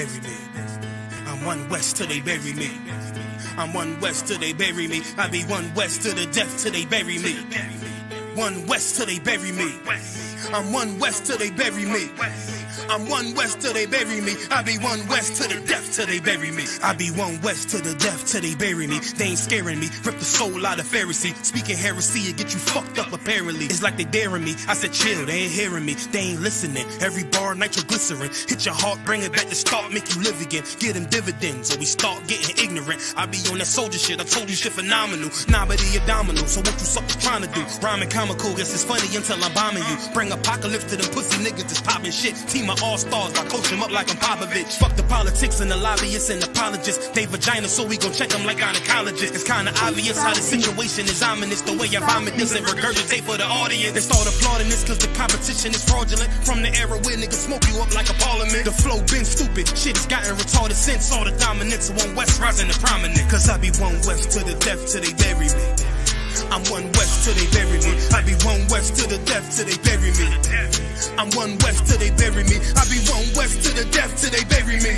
bury me. I'm one West till they bury me. I'm one West till they bury me. I be one West to the death till they bury me. One West till they bury me. I'm one West till they bury me. I'm one West till they bury me. I be one West to the death till they bury me. I be one West to the death till they bury me. They ain't scaring me. Rip the soul out of Pharisee. Speaking heresy, it get you fucked up apparently. It's like they daring me. I said chill, they ain't hearing me. They ain't listening. Every bar nitroglycerin. Hit your heart, bring it back to start, make you live again. Get them dividends or we start getting ignorant. I be on that soldier shit. I told you shit phenomenal. Nah, but he abdominal. So what you suckers trying to do? Rhyming comical, guess it's funny until I'm bombing you. Bring apocalypse to them pussy niggas that's popping shit. Team of all-stars, I coach them up like I'm Popovich. Fuck the politics and the lobbyists and apologists. They vagina, so we gon' check them like gynecologists. It's kinda obvious how the situation is ominous. The way I vomit this and regurgitate for the audience. They start applauding this cause the competition is fraudulent. From the era where niggas smoke you up like a parliament. The flow been stupid, shit has gotten retarded since. All the dominance of one West rising to prominent. Cause I be one West to the death till they bury me. I'm one West till they bury me. I be one West to the death till they bury me. I'm one West till they bury me. I be one West to the death till they bury me.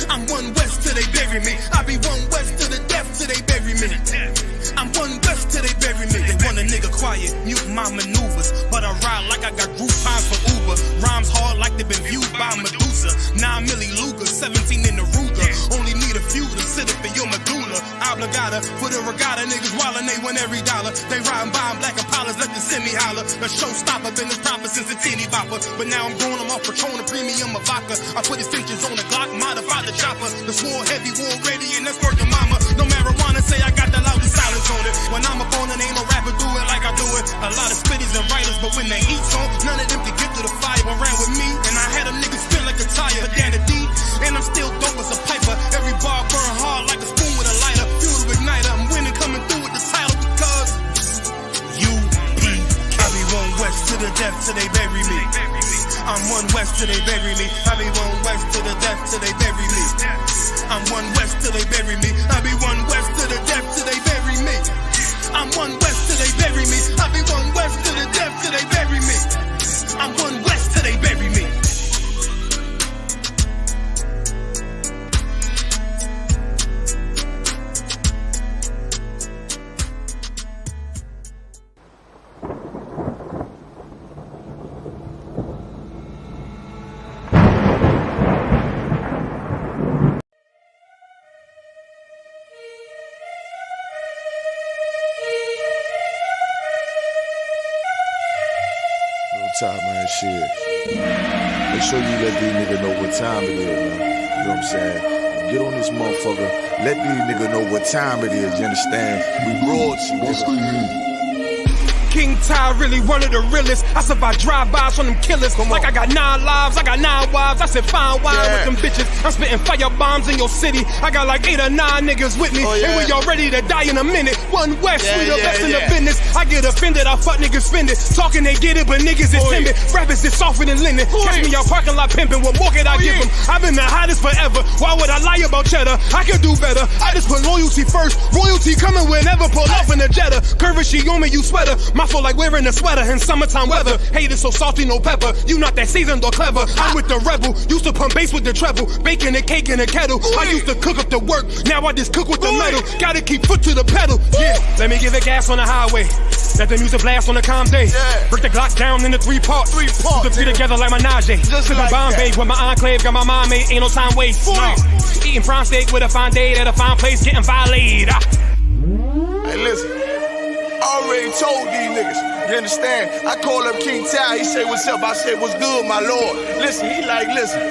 I'm one West till they bury me. I be one West to the death till they bury me. I'm one West till they bury me. They want a nigga quiet, mute my maneuvers, but I ride like I got Groupons for Uber. Rhymes hard like they been viewed by Medusa. 9 milli Luger, 17 in the Ruger. Only need a few to sit up in your medulla. Obligata for the regatta, niggas wildin', they win every dollar. They riding by in black Impalas, let the semi holler. A showstopper, been this proper since a teeny bopper. But now I'm going, I'm off Patron, a premium of vodka. I put extensions on the Glock, modify the chopper. The swore heavy, war ready, and that's working mama. No marijuana, say I got the loudest silence on it. When I'm up on it, ain't no rapper do it like I do it. A lot of spitties and writers, but when the heat's on, none of them can get to the fire. Around with me, and I had a nigga spin like a tire. Down the D, and I'm still dope as a piper. Every bar burn hard like a spoon with a lighter. Fuel to igniter, I'm winning, coming through with the title because UP. I be one West to the death till they bury me. I'm one West till they bury me. I be one West to the death till they bury me. I'm one West till they bury me. I be one West to the death till they bury me. I'm one West till they bury me. I be one West to the death till they bury me. I'm one West till they bury me. Time, man, shit. Make sure you let these niggas know what time it is, man. You know what I'm saying? Get on this motherfucker. Let these niggas know what time it is, you understand? We broad, King Ty really one of the realest. I survive drive-bys from them killers. Like I got 9 lives, I got 9 wives. I said fine wine with them bitches. I'm spitting fire bombs in your city. I got like 8 or 9 niggas with me. And we all ready to die in a minute. One West, we the best in the business. I get offended, I fuck niggas spend it. Talking they get it, but niggas is timid. Rappers is softer than linen. Catch me out parking lot pimping. What more could I give them? I've been the hottest forever. Why would I lie about cheddar? I could do better. I just put loyalty first. Royalty coming whenever. Pull off in the Jetta. Curvature on me, you sweater. My fault like wearing a sweater in summertime weather. Haters so salty, no pepper. You not that seasoned or clever. I'm with the rebel. Used to pump bass with the treble. Baking a cake in a kettle. I used to cook up the work. Now I just cook with the metal. Gotta keep foot to the pedal. Yeah, let me give it gas on the highway. Let the music blast on the calm day. Break the Glock down into 3 parts. Put the 3 together like my Najee. Sippin' like Bombay with my enclave. Got my mind made. Ain't no time waste. Eating prime steak with a fine date at a fine place. Getting violated. Hey, listen. I already told these niggas. You understand? I call up King Ty. He say, what's up? I say, what's good, my lord? Listen, he like, listen.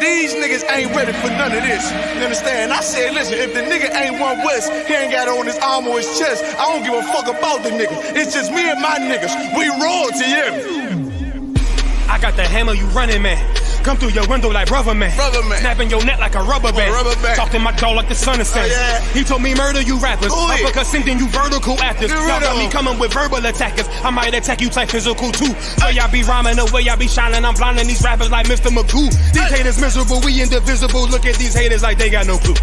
These niggas ain't ready for none of this. You understand? I said, listen, if the nigga ain't one West, he ain't got it on his arm or his chest. I don't give a fuck about the nigga. It's just me and my niggas. We royalty, yeah. I got the hammer, you running, man. Come through your window like rubber man. Snapping your neck like a rubber band. Talk to my jaw like the sun is set. He told me murder you rappers. Uppercut sending you vertical actors. Y'all got me coming with verbal attackers. I might attack you type physical too. So y'all be rhyming the way y'all be shining. I'm blinding these rappers like Mr. Magoo. These haters miserable, we indivisible. Look at these haters like they got no clue.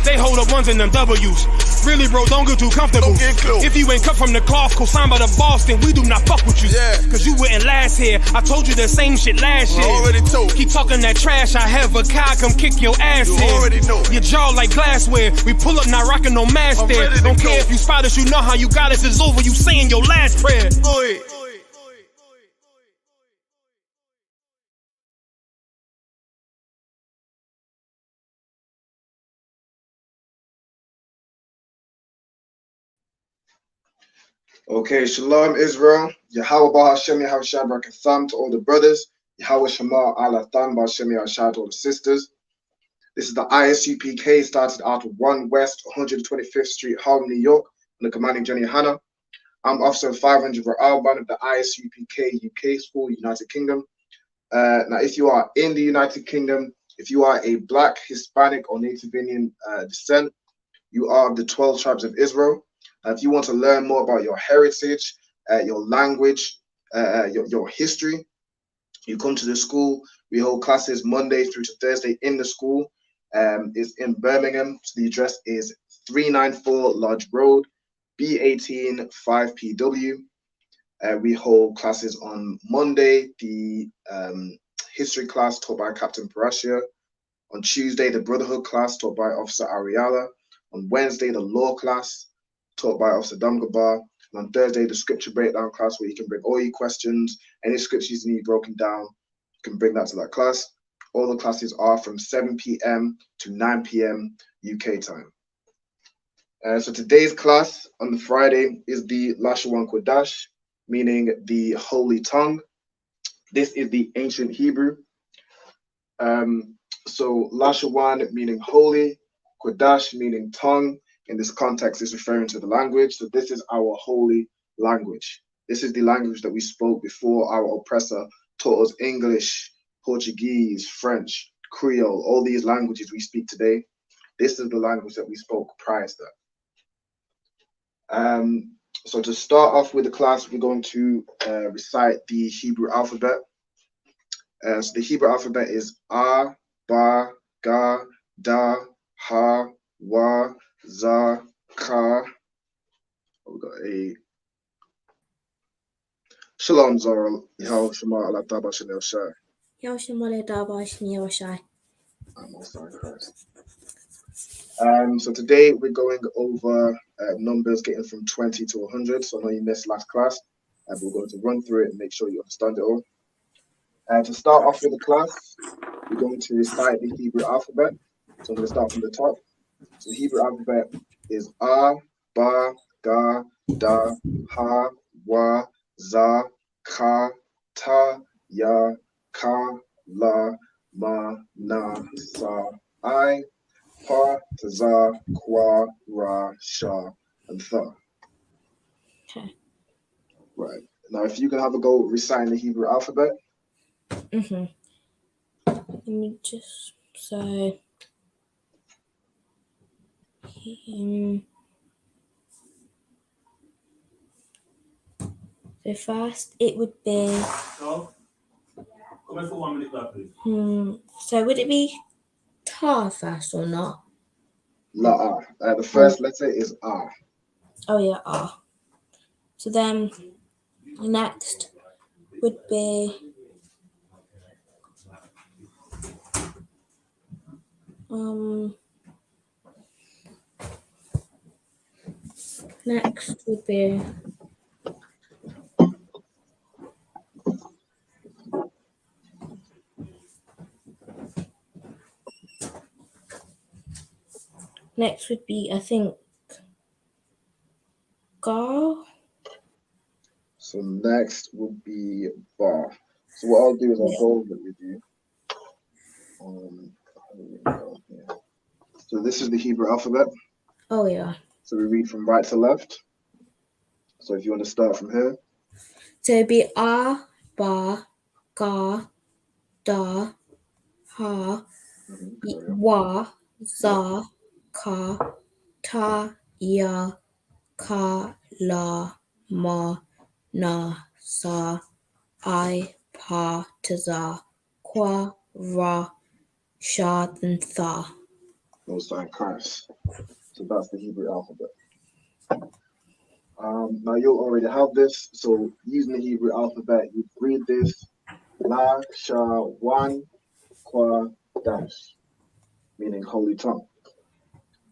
They hold up ones in them W's. Really, bro, don't get too comfortable. If you ain't cut from the cloth, co-signed by the boss, then we do not fuck with you. Cause you wouldn't last here. I told you the same shit last year. Already told. know. Keep talking that trash, I have a car, come kick your ass You in. already know. Your jaw like glassware. We pull up, not rocking no mask I'm there. ready to Don't go. care if you spot us, you know how you got us. It's over, you saying your last prayer. Go ahead. Okay, Shalom Israel, Yahweh Bahashem Yahushua Barakatham to all the brothers, Yahweh Shema Alathan Bahashem Yahushua to all the sisters. This is the ISUPK, started out of 1 West 125th Street, Harlem, New York, on the commanding Jenny Hanna. I'm Officer 500 Ra'al, one of the ISUPK UK School, United Kingdom. Now, if you are in the United Kingdom, if you are a Black, Hispanic, or Native Indian descent, you are of the 12 tribes of Israel. If you want to learn more about your heritage, your language, your history, you come to the school. We hold classes Monday through to Thursday in the school. It's in Birmingham. So the address is 394 Lodge Road, B18 5PW. We hold classes on Monday, the history class taught by Captain Parashia. On Tuesday, the Brotherhood class taught by Officer Ariala. On Wednesday, the law class taught by Officer Damgabar. And on Thursday, the scripture breakdown class where you can bring all your questions, any scriptures you need broken down, you can bring that to that class. All the classes are from 7 p.m. to 9 p.m. UK time. So today's class on the Friday is the Lashawan Qadash, meaning the holy tongue. This is the ancient Hebrew. So Lashawan meaning holy, Qadash meaning tongue. In this context, is referring to the language. So this is our holy language. This is the language that we spoke before our oppressor taught us English, Portuguese, French, Creole, all these languages we speak today. This is the language that we spoke prior to that. So to start off with the class, we're going to recite the Hebrew alphabet. So the Hebrew alphabet is A, Ba, Ga, Da, Ha, Wa, Za, Ka. We got a Shalom Zara, Yahweh Shema Allah Taba Shanel Shai. I'm also in Christ. So today we're going over numbers getting from 20 to 100. So I know you missed last class, and we're going to run through it and make sure you understand it all. To start off with the class, we're going to recite the Hebrew alphabet. So I'm going to start from the top. So the Hebrew alphabet is A, Ba, Ga, Da, Ha, Wa, Za, Ka, Ta, Ya, Ka, La, Ma, Na, Sa, I, Pa, Taza, Kwa, Ra, Sha, and Tha. Okay. Right. Now, if you can have a go reciting the Hebrew alphabet. Let me just say. So first it would be. So would it be tar first or not? La, the first letter is A. Oh yeah, R. So then next would be next would be I think Gar. So next will be Ba. So what I'll do is I'll go over it with you. So this is the Hebrew alphabet. Oh yeah. So we read from right to left. So if you want to start from here. So it'd be A, Ba, Ga, Da, Ha, Wa, Za, Ka, Ta, Ya, Ka, La, Ma, Na, Sa, I, Pa, Taza, Kwa, Ra, Sha, and Tha. Most time Christ. So that's the Hebrew alphabet. Now you'll already have this. So using the Hebrew alphabet, you read this La, Sha, Wan, Qadash, meaning holy tongue.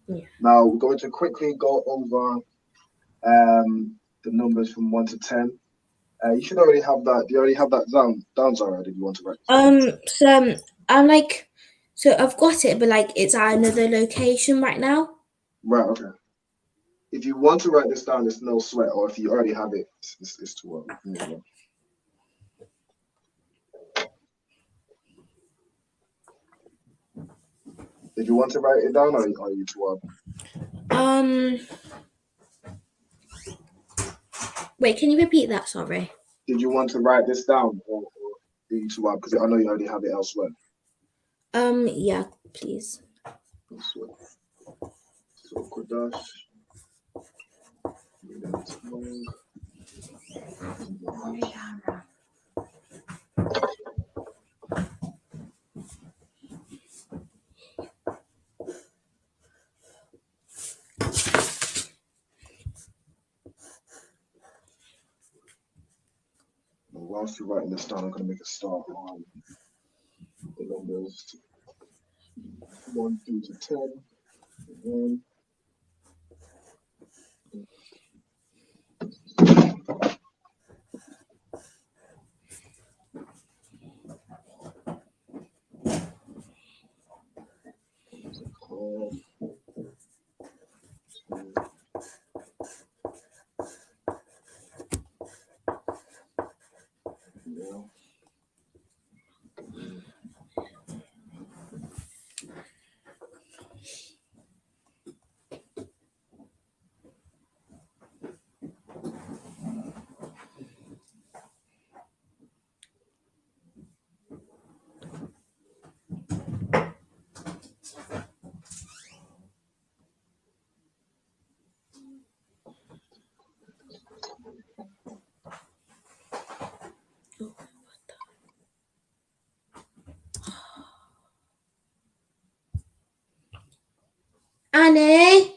Yeah. Now we're going to quickly go over the numbers from 1 to 10. You should already have that. Do you already have that down, Zara? Did you want to write? So I'm like, so I've got it, but like it's at another location right now. Right. Okay. If you want to write this down, it's no sweat. Or if you already have it, it's too early. Move on. Did you want to write it down, or are you too early? Wait, can you repeat that? Sorry. Did you want to write this down, or are you too early? Because I know you already have it elsewhere. Yeah, please. So Qadash. Whilst you're writing this down, I'm going to make a start on the numbers 1 through to 10. And Annie,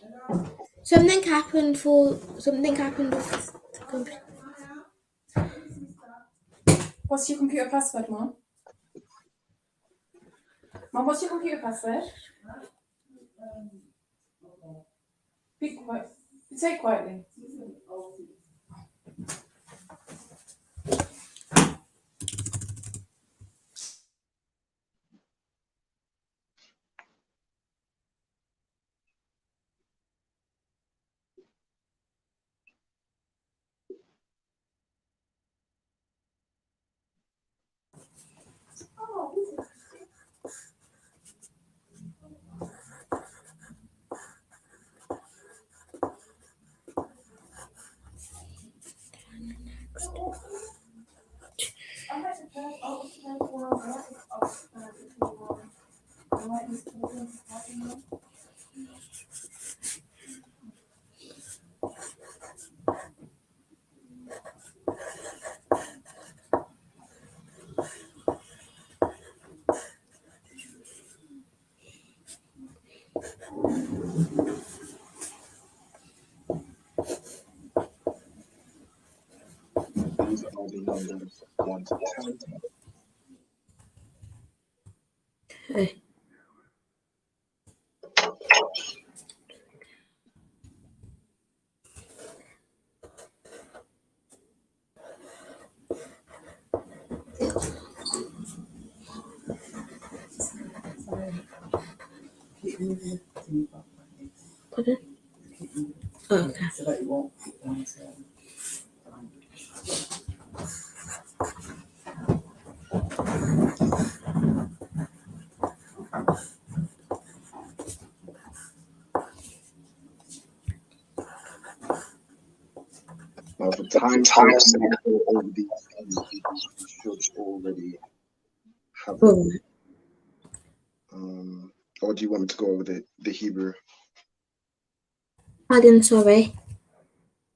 something happened with the computer. What's your computer password, Mom? Mom, what's your computer password? Be quiet. Say it quietly. these are all the numbers 1 to 10. Hey. Pardon? Okay. So that you won't Now, for time's sake, I'm going to go over these. You should already have it. Or do you want me to go over the Hebrew? Pardon, sorry.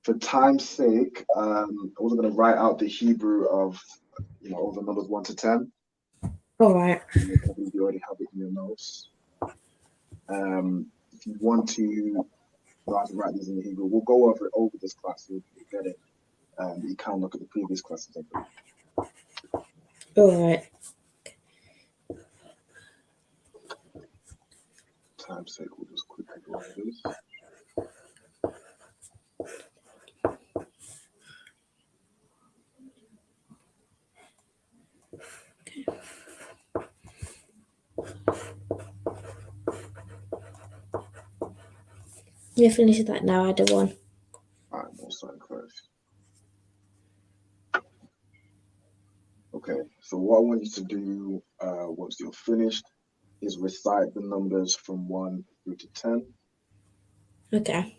For time's sake, I wasn't going to write out the Hebrew of, all the numbers 1 to 10. All right. You already have it in your notes. If you want to know how to write these in the Hebrew, we'll go over this class. You'll get it. You can look at the previous classes. All right. time's sake, we'll just quickly go over this. You finish that now, I do one. Alright, we'll start first. Okay, so what I want you to do once you're finished is recite the numbers from 1 through to 10. Okay.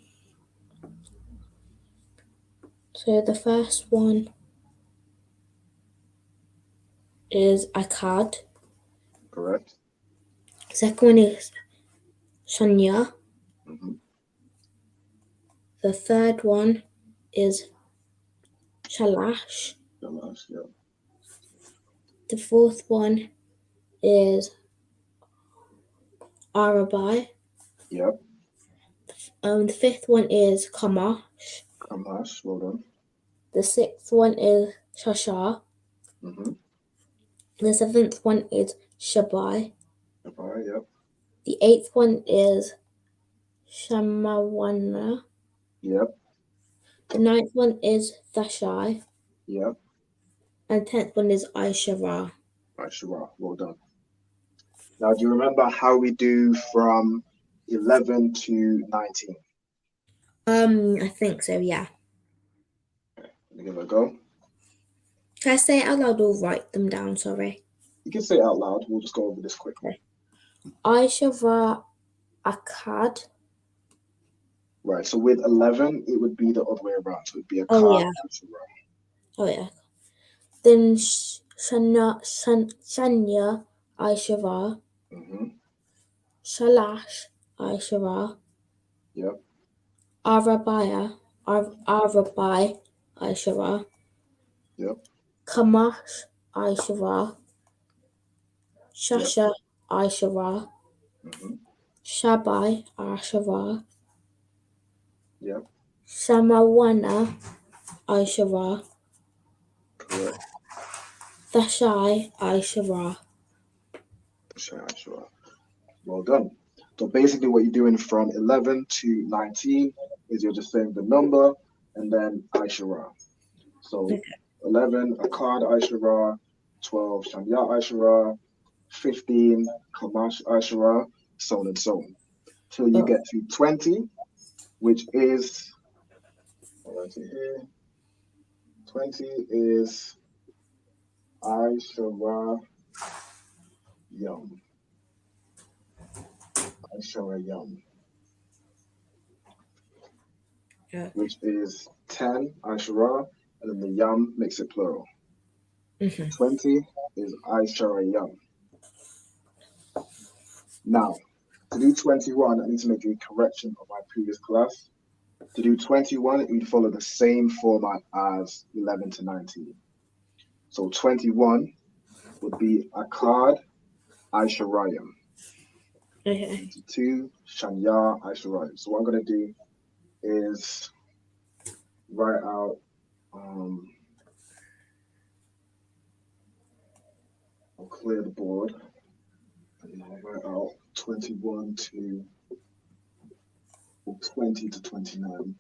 So the first one is Akkad. Correct? Second one is Shania. Mm-hmm. The third one is Shalash. The last, yeah. The fourth one is Arabai. Yep. The fifth one is Kamash. Kamash, well done. The sixth one is Shashar. Mm-hmm. The seventh one is Shabai. Alright, yep. The eighth one is Shamawana. Yep. The ninth one is Thashai. Yep. And the 10th one is Aishara. Alright, sure, well done. Now, do you remember how we do from 11 to 19? I think so, yeah. Let me give it a go. Can I say it out loud or write them down? Sorry. You can say it out loud. We'll just go over this quickly. Aishara Akkad. Right, so with 11, it would be the other way around. So it would be a Oh, card. yeah. Oh, yeah. Then Shania Aishara. Mm-hmm. Shalash Aishara. Yep. Arabai Aishara. Yep. Kamash Aishara. Shasha Aishara. Mm-hmm. Shabai Aishara. Yep. Shamawana Aishara. Correct. Thashai Aishara. Sure. Well done. So basically what you're doing from 11 to 19 is you're just saying the number and then Aishara. So 11, Akkad Aishara, 12, Shanya Aishara, 15, Kamash Aishara, so on and so on. Till you get to 20, which is, let's see here, 20 is Aishara Yom. Aishara Yom. Yeah. Which is 10 Aishara, and then the Yam makes it plural. Mm-hmm. 20 is Aishara Yam. Now, to do 21, I need to make a correction of my previous class. To do 21, you'd follow the same format as 11 to 19. So 21 would be Akkad Aisharayim. Okay. 22, Shanya Aisharayim. So what I'm going to do is write out I'll clear the board and I'll write out 21 to 20 to 29.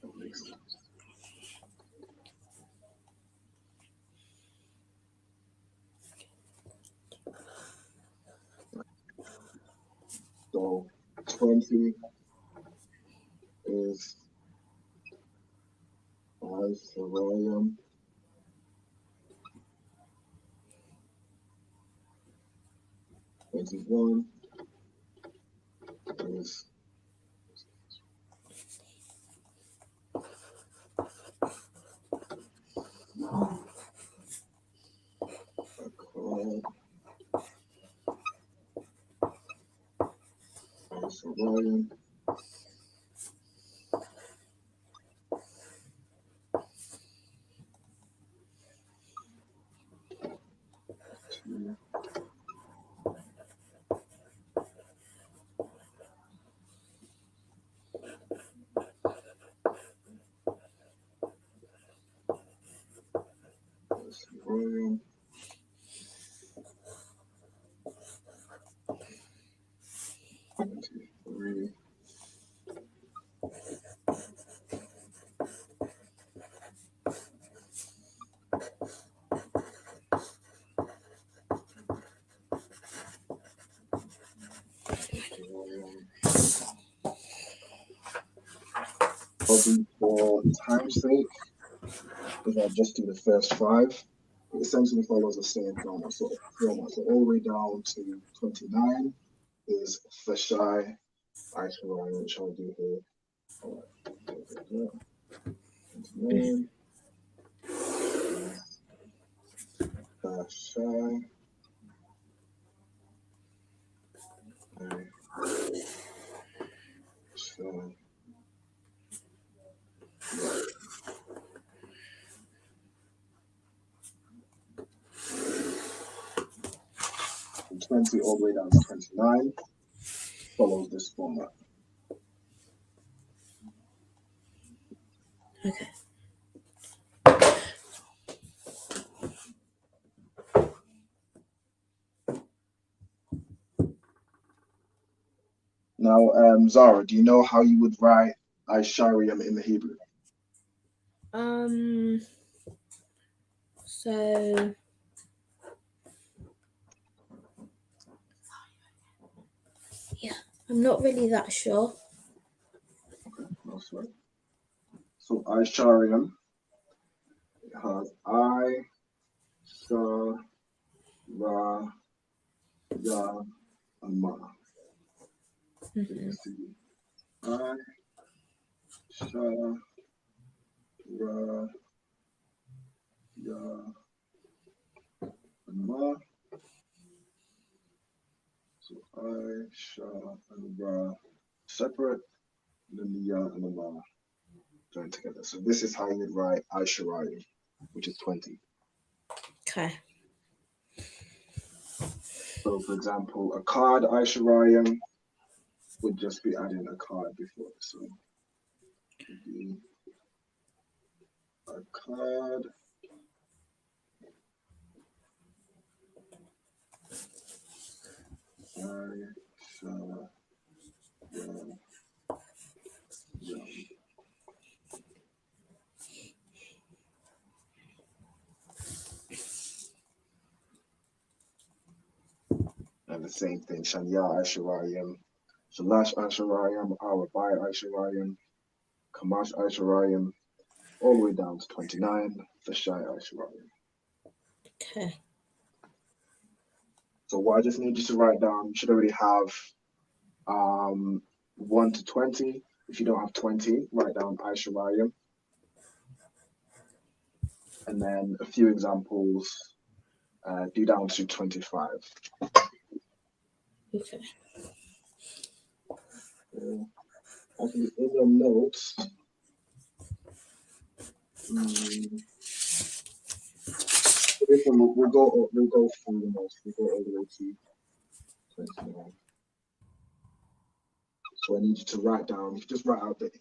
That makes sense. So 20 is Aisharayim. 21 is Aisharayim. Aisharayim. Probably for time's sake, because I'll just do the first 5. It essentially follows the same format. So all the way down to 29 is Fashai Aishwaryan, which I'll do here. All right. 29 is Fashai Aishwaryan. From 20 all the way down to 29 follows this format. Okay. Now, Zara, do you know how you would write Aishariam in the Hebrew? So yeah, I'm not really that sure. Okay, that's right. So Aishariam has I, Sha, Ra, Ya, and Ma. You can see I, Sha, Ra, Ya, and Ma. So I, Sha, and Ra separate, and then the Ya and the Ma join together. So this is how you would write Aishariam, which is 20. Okay. So, for example, a card Aishariam would just be adding a card before it. So it would be a card and the same thing, Shanya Aishwaryan, Shalash Aishwaryan, Arabai Aishwaryan, Kamash Aishwaryan, all the way down to 29, Fashai Aishwaryan. Okay. So what I just need you to write down, you should already have 1 to 20. If you don't have 20, write down Aishwaryan. And then a few examples, do down to 25. Okay. Actually, in your notes, this one we'll go through the notes. We'll go all the way to 29. So I need you to write down. You just write out the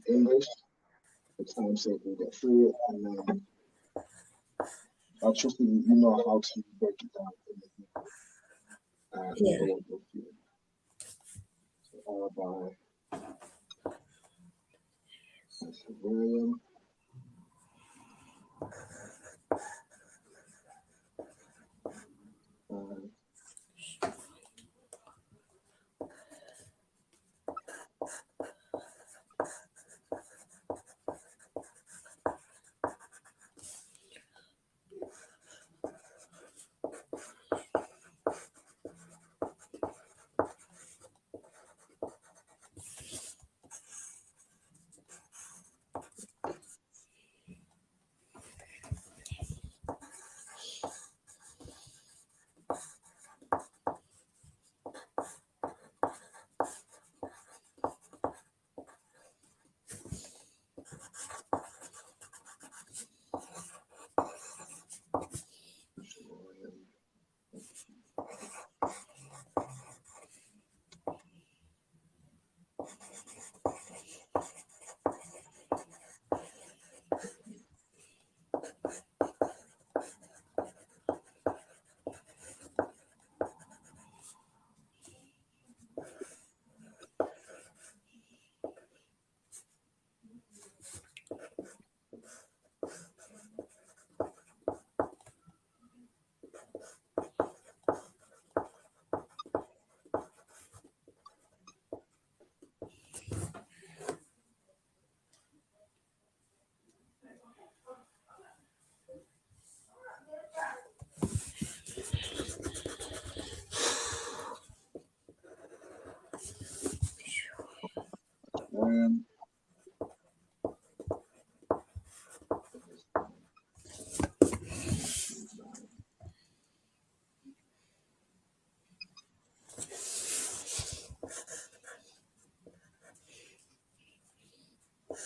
English. For time's sake, we'll get through it, and then I trust you know how to break it down in the Hebrew. Yeah. We'll go through it. So Arabai, William. I'm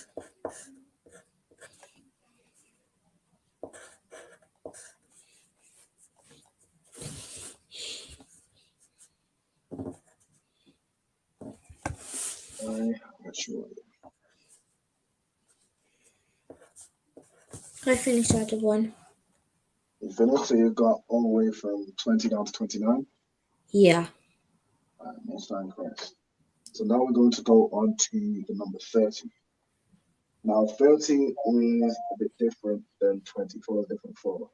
not sure. I finished out of one. You finished, so you got all the way from 20 down to 29. Yeah. Most time correct. So now we're going to go on to the number 30. Now 30 is a bit different than 24, a different format.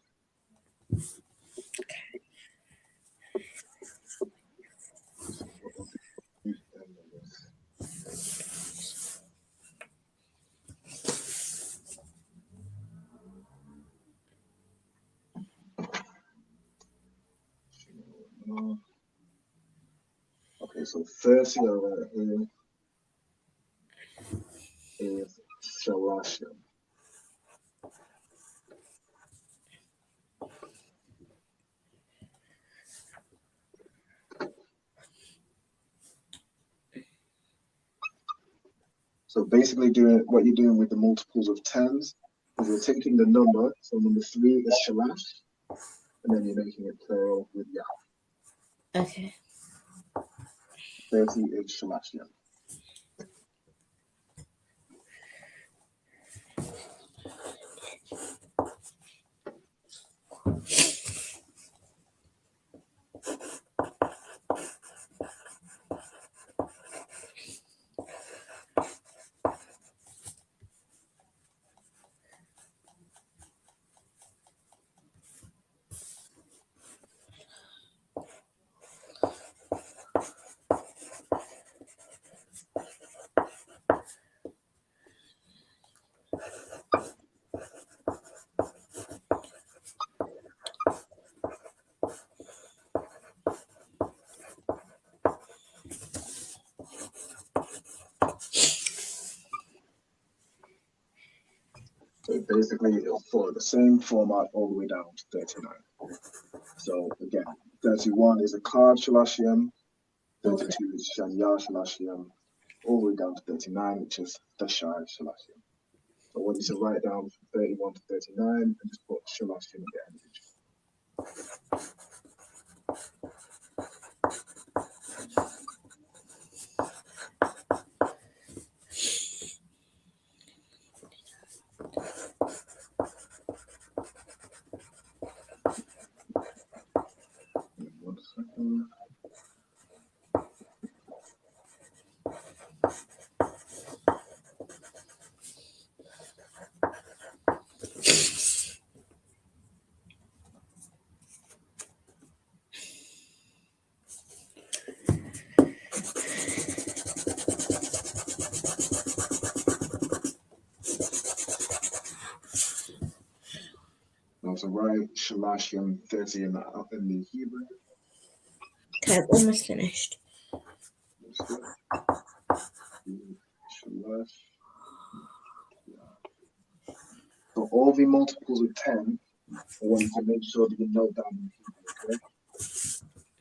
Okay, so 30 over here is Shalashim. So basically what you're doing with the multiples of 10s is you're taking the number, so number 3 is Shalash, and then you're making it plural with Yah. Okay. 30 is Shalashim. So basically it'll follow the same format all the way down to 39. So again, 31 is a card Shalashim, 32 is Shanya Shalashim, all the way down to 39, which is Dashai Shalashim. So I want you to write down from 31 to 39 and just put Shalashim at the end of each. One second. Now to write Shalashim 30 in the Hebrew. Okay, I've almost finished. Shalash. So all the multiples of 10, I want you to make sure that you note down in Hebrew, okay?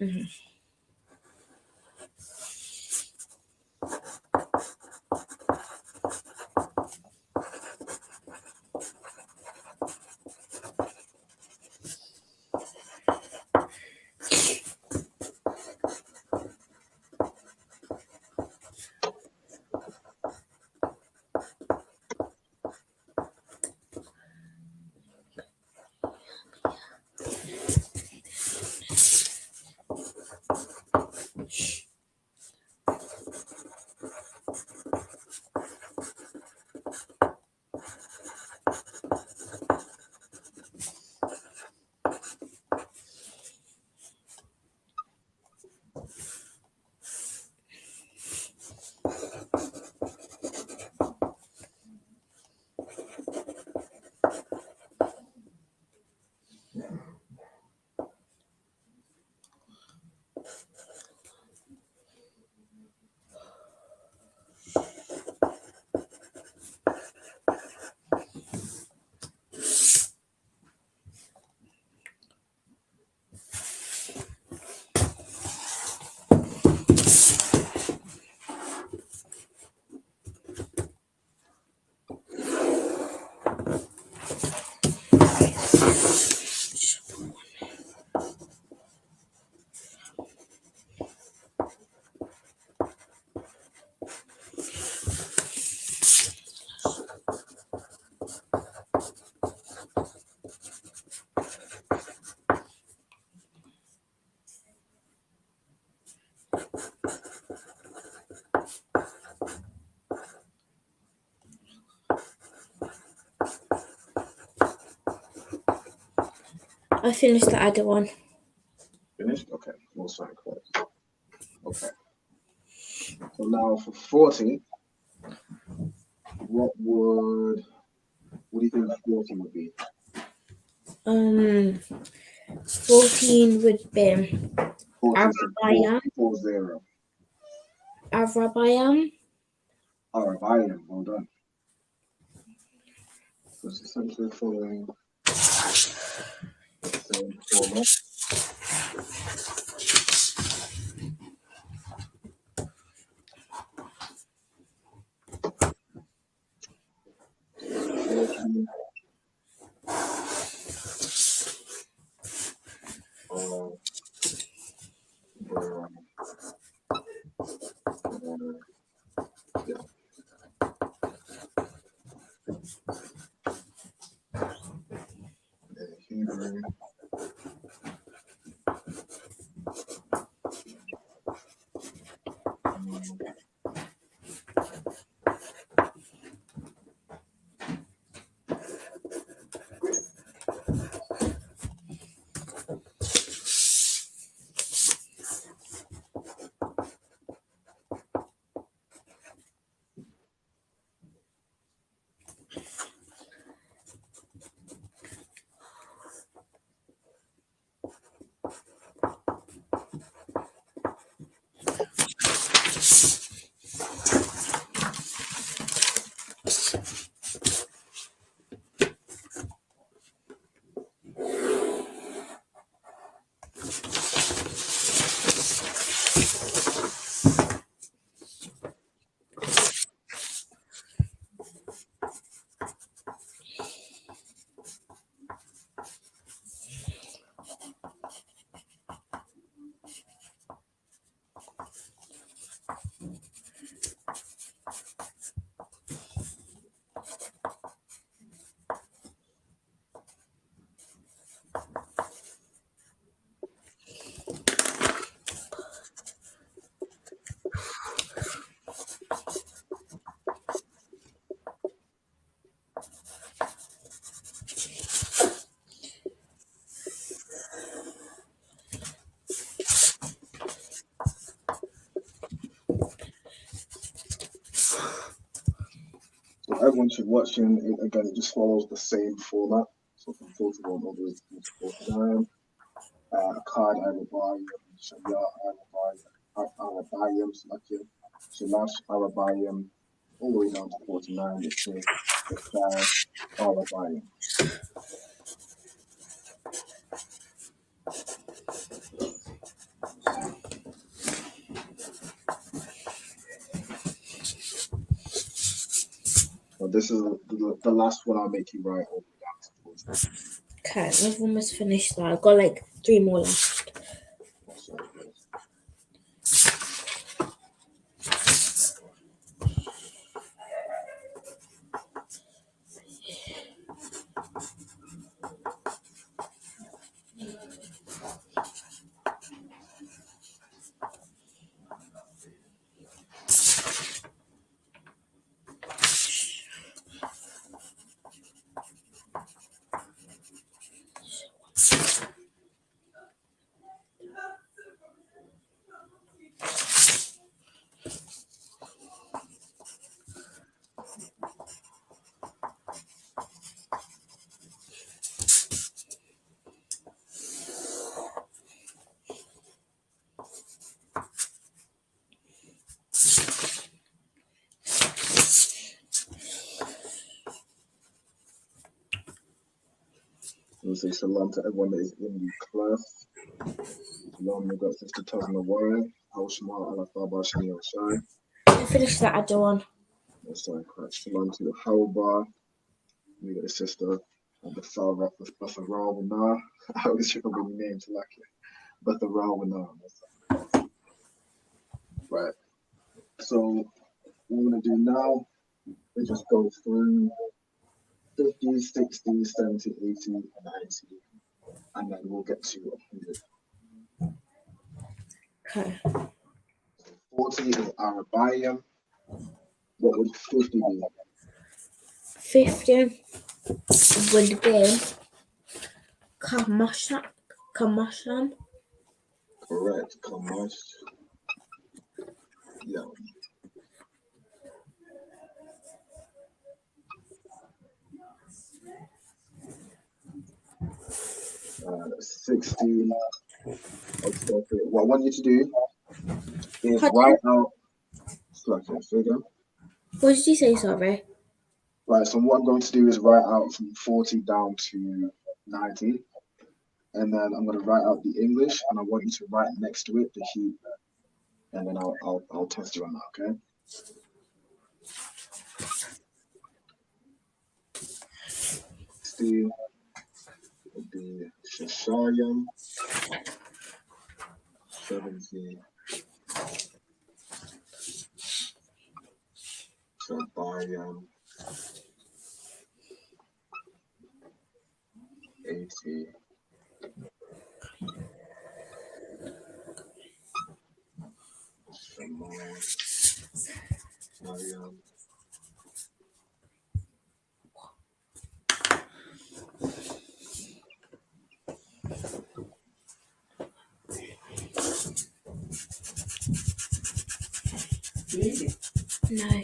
Mm-hmm. I finished the other one. Finished? Okay, we'll sign correct. Okay. So now for 40, what do you think 40 would be? 14 would be 40 is Arabayam. 40. Arabayam. Arabayam, well done. So it's essentially following the same format. Hebrew. So everyone should watch it again. It just follows the same format. So from 41 all the way to 49. Akkad Arabayam, Shaya Arabayam, Shalash Arabayam, all the way down to 49. It says Akkad Arabayam. So this is the last one I'll make you write all the way down to 49. Okay, I've almost finished that. I've got like 3 more left. We'll say shalom to everyone that is in the class. Shalom, we got Sister Tazma Warren. How Shema Allah Faba Shani Shai. I finished that other one. That's right, correct. Shalom to the Hawba. We got a sister at the far right with Butha Rawina. I always should have been named to like it. Butha Rawina. Right. So what we're gonna do now is just go through 50, 60, 70, 80, and 90, and then we'll get to 100. Okay. 40 is Arabayam. What would 50 be? 50 would be Kamashan. Kamashan. Correct. Kamash. Yeah. 60. Okay. What I want you to do is Pardon? write out. Okay, figure. What did you say, sorry? Right. So what I'm going to do is write out from 40 down to 90, and then I'm going to write out the English, and I want you to write next to it the Hebrew, and then I'll test you on that. Okay. 60 would be Shashayam. 70 Shabayam. 80 Shamayam. No.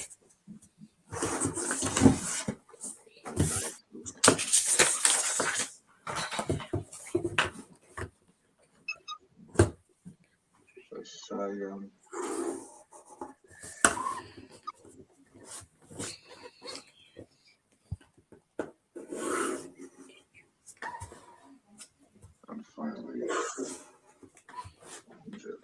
Shashayam. And finally 100.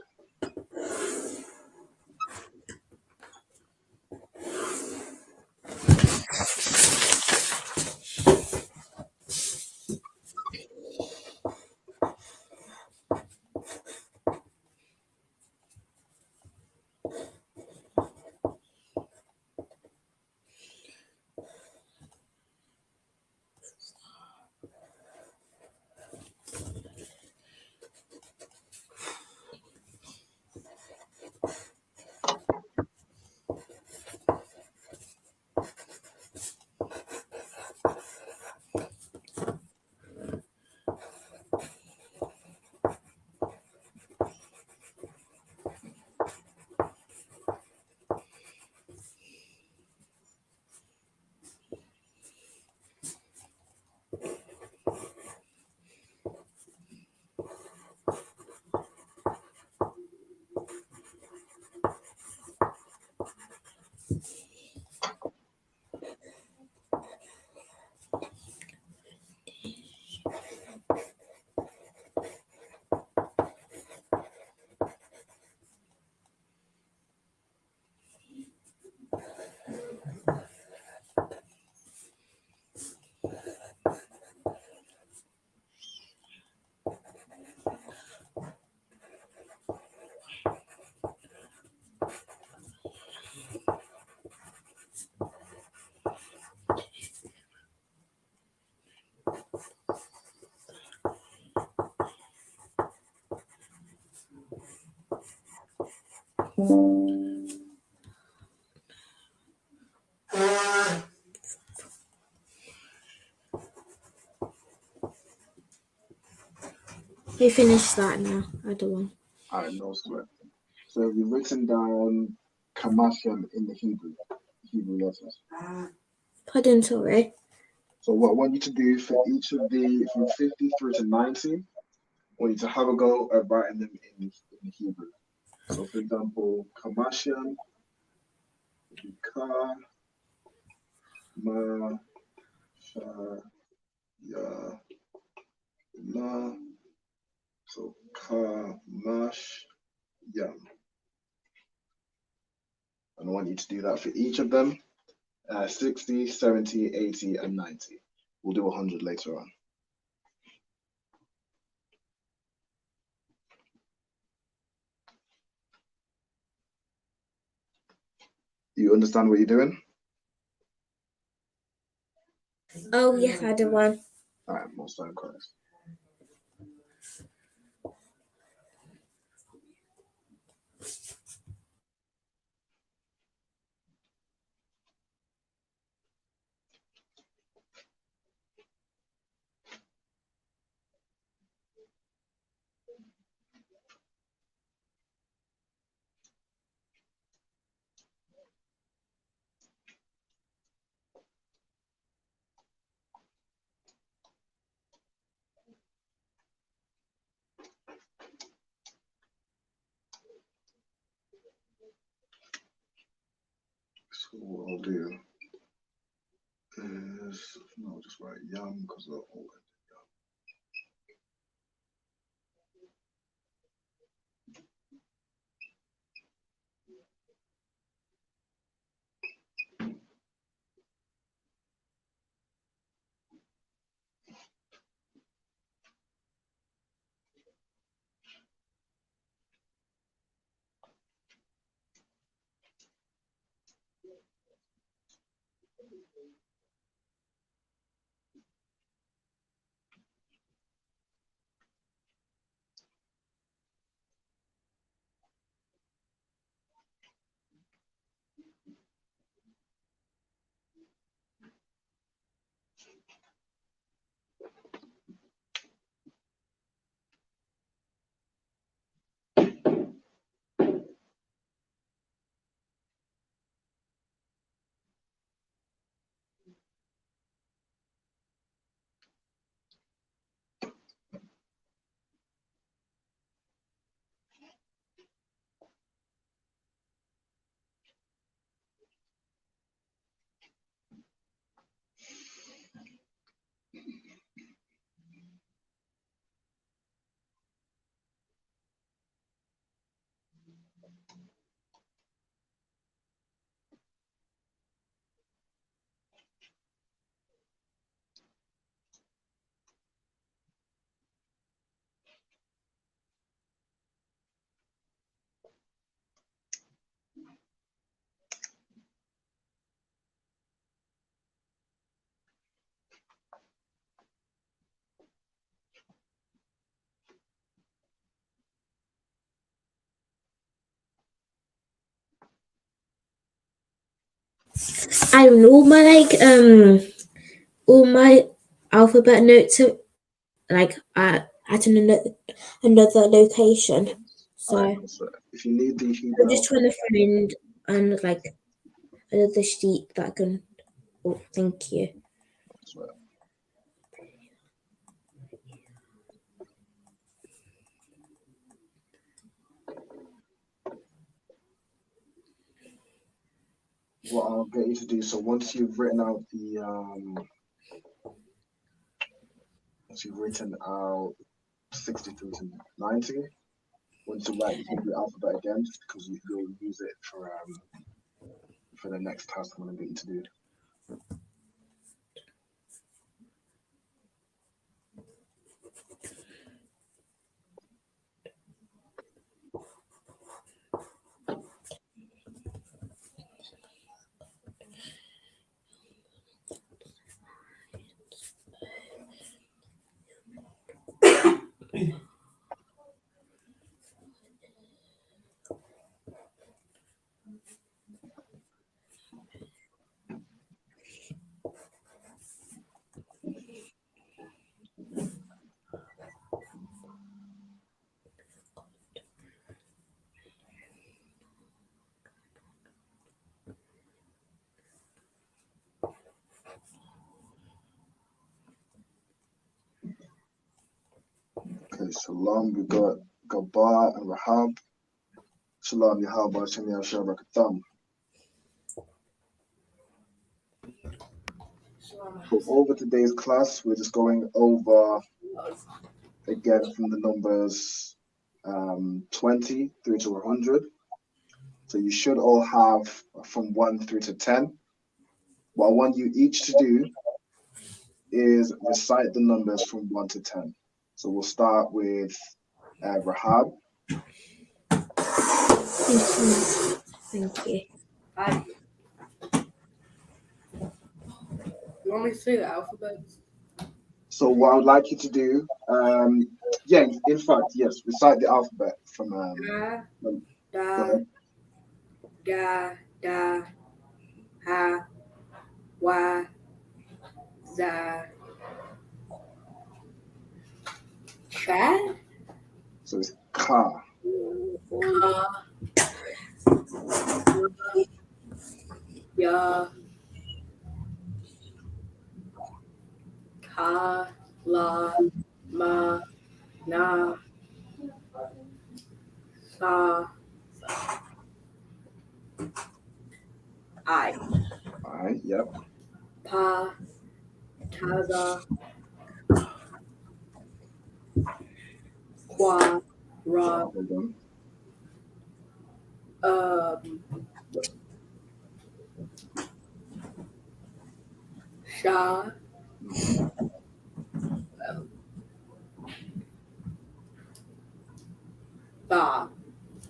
You finished that now. I don't want. All right, no sweat. So you've written down Kamashem in the Hebrew letters. Pardon, sorry. So what I want you to do for each of the from 50 through to 90, I want you to have a go at writing them in Hebrew. So for example, Kamashem would be Ka, Ma, Sha, Ya, La. So Ka, Mash, Yam. And I want you to do that for each of them. 60, 70, 80, and 90. We'll do 100 later on. You understand what you're doing? Oh, yes, I don't want. All right, most time Christ. do is no, just write yum because of all. I don't know, all my alphabet notes are like at another location. So Alright, so if you need the I'm Hebrew just trying to find and like another sheet that I can. Oh, thank you. alphabet, what I'll get you to do, so once you've written out the once you've written out 63 to 90, once you write the Hebrew alphabet again, just because you'll use it for the next task I'm gonna get you to do. Okay, Shalom, we got Gabar and Rahab. Shalom, Yahweh, Hashem, Yahshua, Barakatham. So over today's class, we're just going over again from the numbers 20 through to 100. So you should all have from 1 through to 10. What I want you each to do is recite the numbers from 1 to 10. So we'll start with Rahab. Thank you. You want me to say the alphabet? So what I would like you to do, yeah, in fact, yes, recite the alphabet from, Da, go da, ahead. ga, da, ha, wa, za, cha, So it's Ka. ka, ya, ka, la, ma, na, sa, I. Right, yep. Pa, Taza, Qua, Ra, Hold on. Sha, Ba.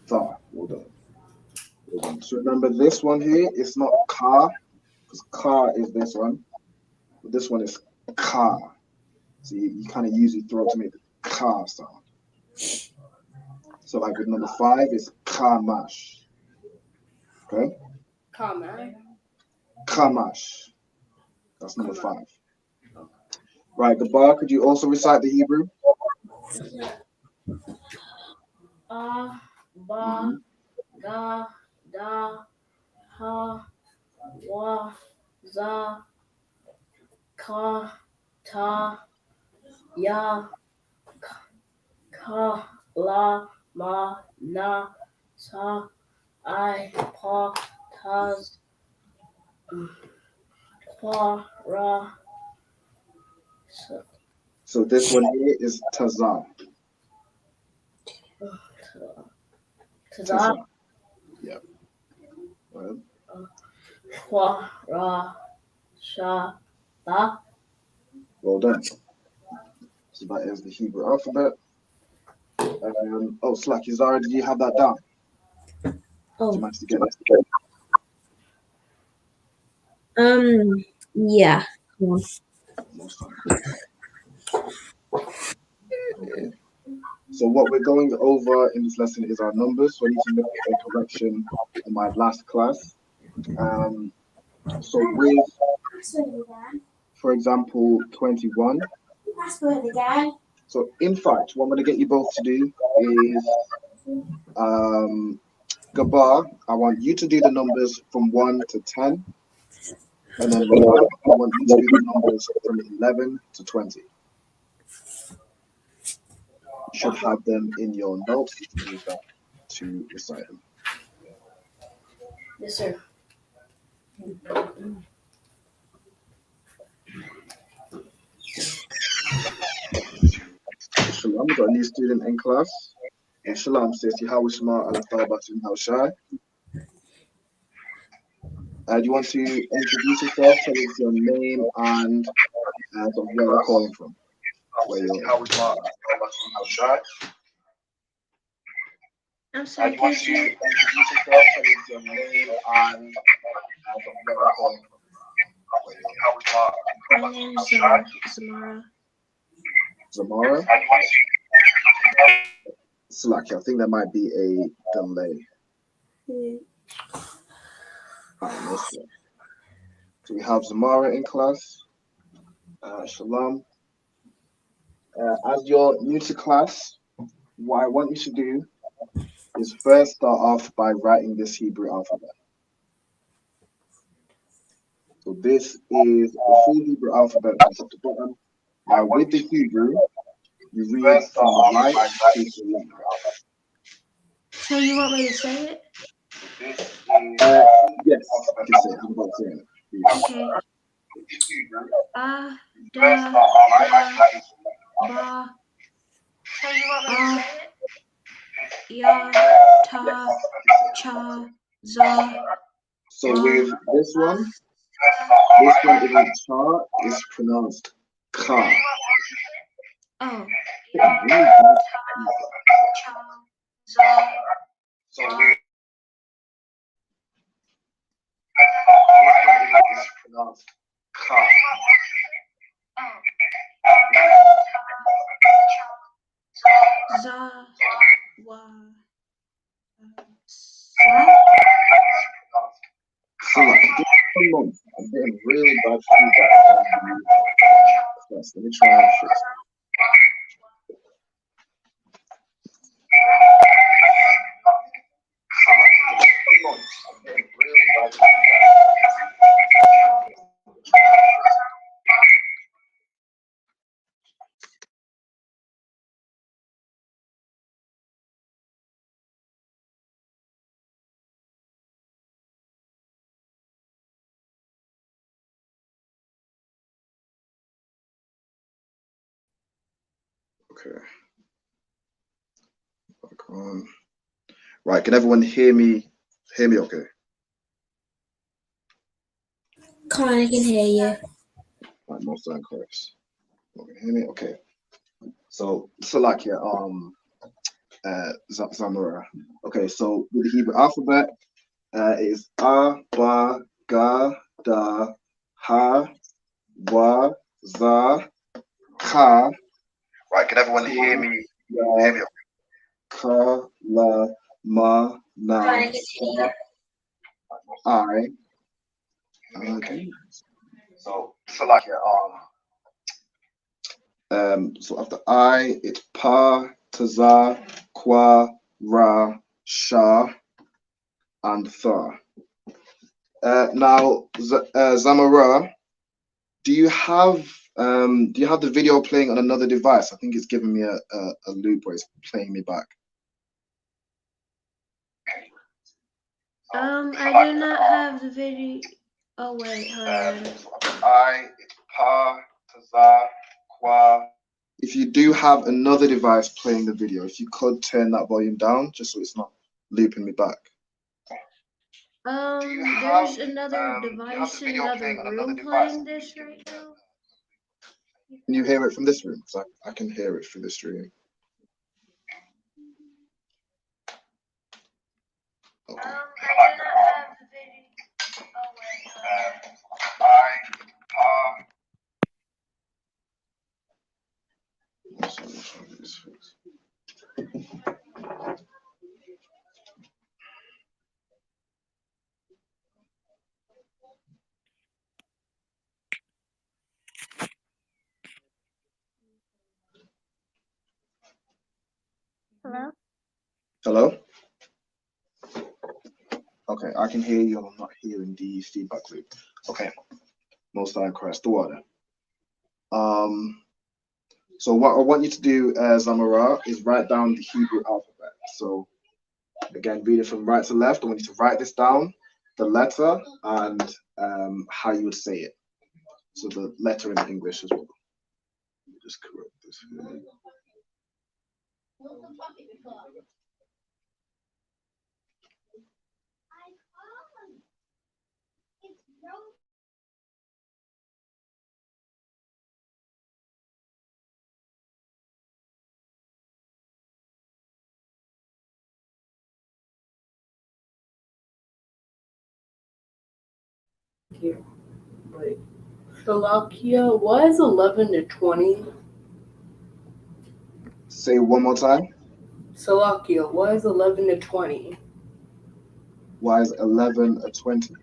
Tha. Hold on. So remember this one here, it's not ka, because ka is this one. But this one is ka. So you kind of use your throat to make the ka sound. So like with number 5, it's kamash. Okay? Kama. Kamash. That's number 5. Right, the bar, could you also recite the Hebrew? Ba, Ga, Da, Ha, Wa, Za, Ka, Ta, Ya, Ka, La, Ma, Na, Sa, I, Pa, Taz, Qua, Ra, So this one here is tazah. Taza, Yep. Well, Qua, Ra, Sha, Ba. well done. So that is the Hebrew alphabet. Slacky Zara, did you have that down? Did you manage to get that? Yeah. Come on. Most time. Okay. So what we're going over in this lesson is our numbers. So I need to make a correction in my last class. So with, for example, 21. So in fact, what I'm going to get you both to do is, Gabar, I want you to do the numbers from 1 to 10. And then Rahab, I want you to do the numbers from 11 to 20. You should have them in your notes. You can use that to recite them. Yes, sir. Shalom, we got a new student in class. Shalom says, Yahweh Shema Allah Thabatim Haushai. Do you want to introduce yourself, tell us your name and where you're calling from? Where you're I'm sorry. do you want to introduce yourself, tell us your name and where you're calling from? My name's Zamara. Zamara? Slacky, I think there might be a delay. So we have Zamara in class. Shalom. As you're new to class, what I want you to do is first start off by writing this Hebrew alphabet. So this is the full Hebrew alphabet from top to bottom. Now with the Hebrew, you read from the right to the left. So you want me to say it? Yes, I can say it. I'm about to say it. Okay. Da, ba. Ya, ta, cha, za. So with this one isn't cha, it's pronounced ka. Oh. Really Cha, za. So with is pronounced ka. Za, wa, sa. So like, just 1 month, I'm getting really bad feedback. Let me try and fix it. Okay. Back on. Right, can everyone hear me? Hear me okay? Kind of can hear you. Right, most of chorus. You can hear me? Okay. So Salakia, Zamora. Okay, so with the Hebrew alphabet, it is A, Ba, Ga, Da, Ha, Wa, Za, Ka. Right, can everyone hear me? Hear me? Ka, La, Ma, Na, Kind of can hear you. I. Okay. So Salakia, so after I, it's Pa, Taza, Kwa, Ra, Sha, and Tha. Now, Zamara, do you have the video playing on another device? I think it's giving me a loop where it's playing me back. I do not have the video. Oh wait, hold on. I, it's Pa, Taza, Kwa. If you do have another device playing the video, if you could turn that volume down just so it's not looping me back. There's another device in another room playing this right now. Can you hear it from this room? Because I can hear it through the stream. Okay. I do not have the video. Oh wait, Hello? Hello? Okay, I can hear you. I'm not hearing the feedback loop. Okay, most I Christ the water. So what I want you to do, Zamara, is write down the Hebrew alphabet. So again, read it from right to left. I want you to write this down, the letter, and how you would say it. So the letter in English as well. Just correct this here. Wait. Slovakia, why is 11 to 20? Say it one more time. Slovakia, why is 11 to 20? Why is 11 a 20?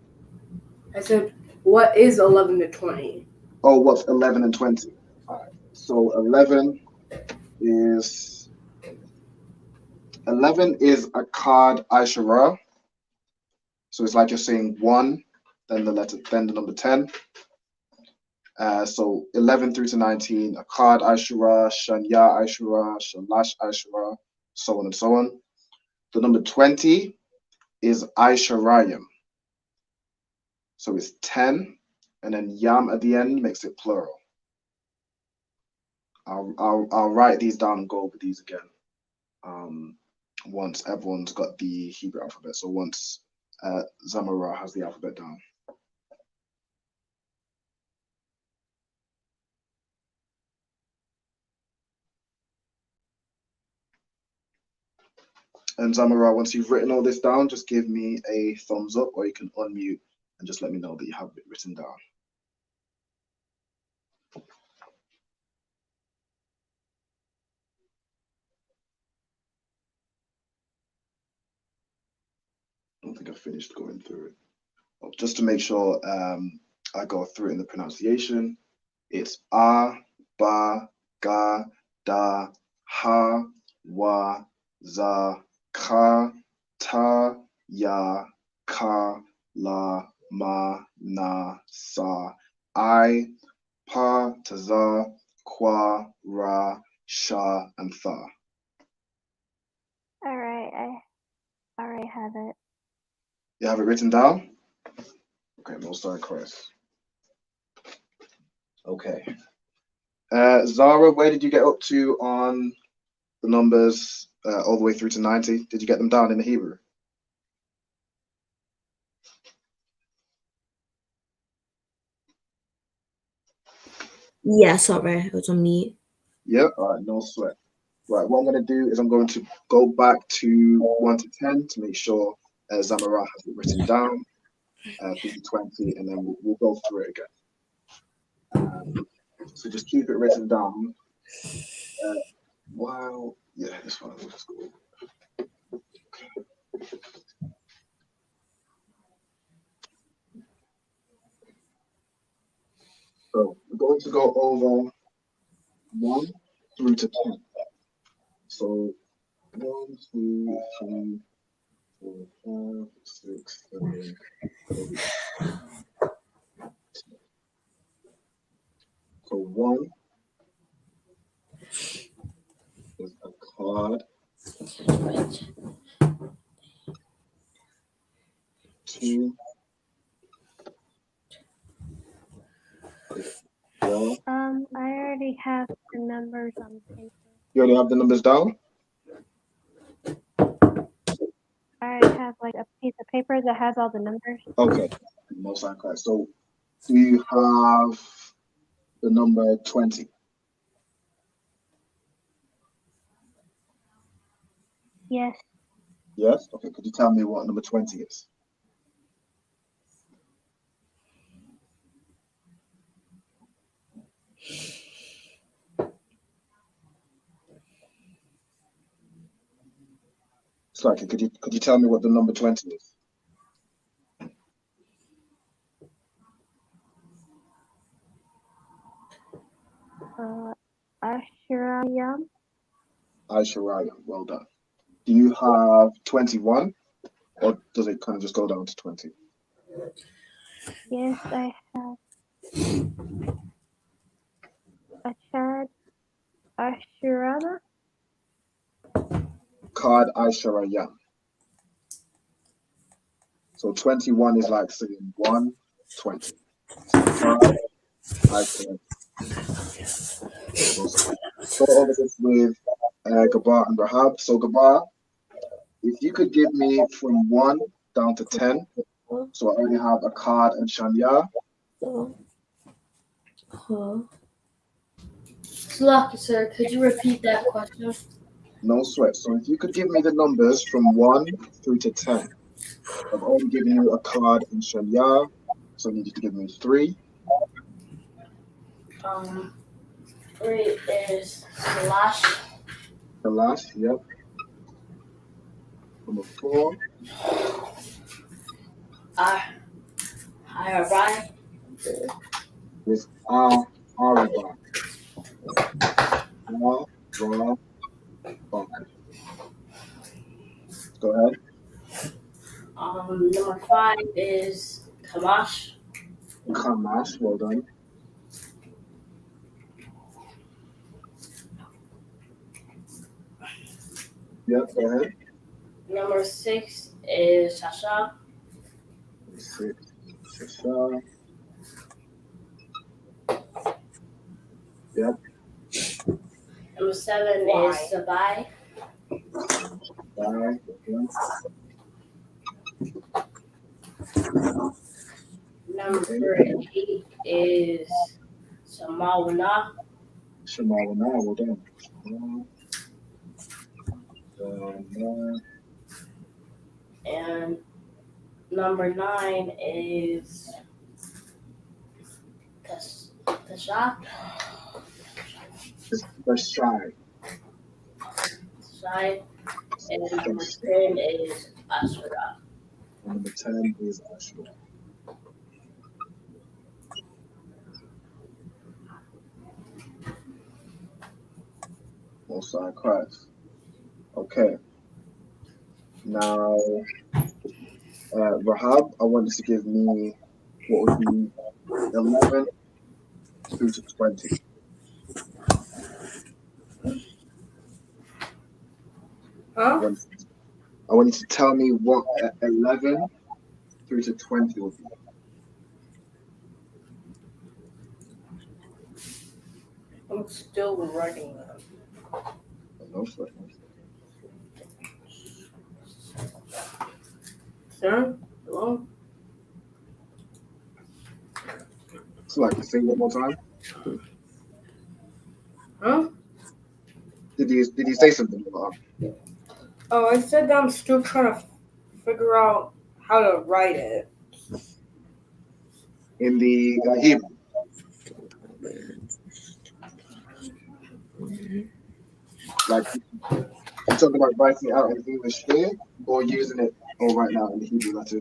I said, what is 11 to 20? Oh, what's 11 and 20? All right. So 11 is a card Aishara. So it's like you're saying 1, then the number 10. So 11 through to 19, a card Aishara, Shanya Aishara, Shalash Aishara, so on and so on. The number 20 is Aisharayim. So it's 10, and then Yam at the end makes it plural. I'll write these down and go over these again. Once everyone's got the Hebrew alphabet. So once Zamara has the alphabet down. And Zamara, once you've written all this down, just give me a thumbs up, or you can unmute and just let me know that you have it written down. I don't think I finished going through it. Oh, just to make sure I go through it in the pronunciation, it's A, Ba, Ga, Da, Ha, Wa, Za, Ka, Ta, Ya, Ka, La, Ma, Na, Sa, I, Pa, Taza, Kwa, Ra, Sha, and Tha. All right, I already have it. You have it written down? Okay, we'll start Chris. Okay. Zara, where did you get up to on the numbers all the way through to 90? Did you get them down in the Hebrew? Yeah, sorry, I was on mute. Yeah, all right, no sweat. Right, what I'm going to do is I'm going to go back to 1 to 10 to make sure Zamara has it written down, through to 20, and then we'll go through it again. So just keep it written down. Wow, yeah, this one will just go. So we're going to go over 1 through to 10. So 1, 2, 3, 4, 5, 6, 7, 8. So 1 is a card. 2 is well. I already have the numbers on paper. You already have the numbers down? I have like a piece of paper that has all the numbers. Okay, most likely. So do you have the number 20? Yes. Yes? Okay, could you tell me what number 20 is? Sorry, could you tell me what the number 20 is? Ashurayam. Aishwarya, well done. Do you have 21? Or does it kind of just go down to 20? Yes, I have. Achad Ashurana. Card Aishwarya. So 21 is like saying 1, 20. So card Aishwarya. Go over this with Gabar and Rahab. So Gabar, if you could give me from 1 down to 10, so I already have a card and Shanya. Sloppy, sir. Could you repeat that question? No sweat. So if you could give me the numbers from 1 through to 10. I've already given you a card in Shanya, so I need you to give me 3. 3 is slash. The last, yep. Number 4. Arabai. Is Arabai. Ra. Go ahead. Number 5 is Kamash. Kamash, well done. Yep, go ahead. Number 6 is Shasha. 6, Shasha. Yep. Number 7 is Sabai. Sabai, Number 8 is Samawana. Shemawana, well done. And number 9 is Tasha. Tashai. Side. And number 10 is Ashura. Number 10 is Ashura. Most High Christ. Okay. Now, Rahab, I want you to give me what would be 11 through to 20. Huh? I want you to tell me what 11 through to 20 would be. I'm still writing them. No sweat. Sir? Hello? So like, say one more time. Huh? Did he say something? Oh, I said that I'm still trying to figure out how to write it. In the Hebrew. Like, you talking about writing it out in English here, or using it all right now in the Hebrew letter?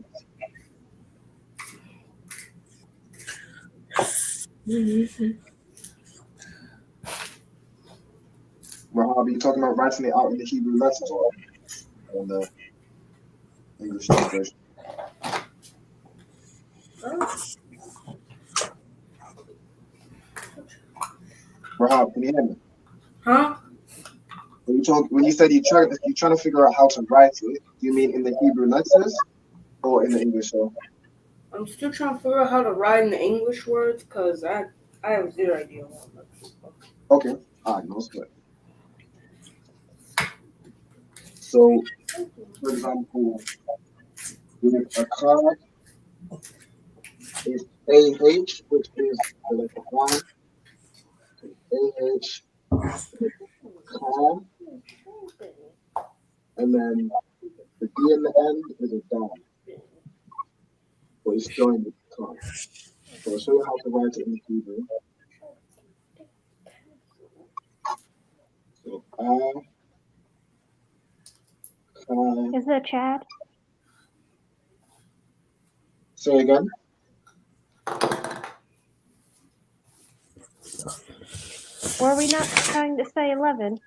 Rahab, are you talking about writing it out in the Hebrew letters or in the English translation? Rahab, can you hear me? Huh? When you said you're trying to figure out how to write it, do you mean in the Hebrew letters or in the English? I'm still trying to figure out how to write in the English words because I have zero idea what I'm Okay, all right, no sweat. So, for example, with a card, it's AH, which is the letter one. AH, card, and then the D in the end is a dot. So it's joined with the card. So I'll show you how to write it in Hebrew. So Is it Chad? say again. Were we not trying to say 11?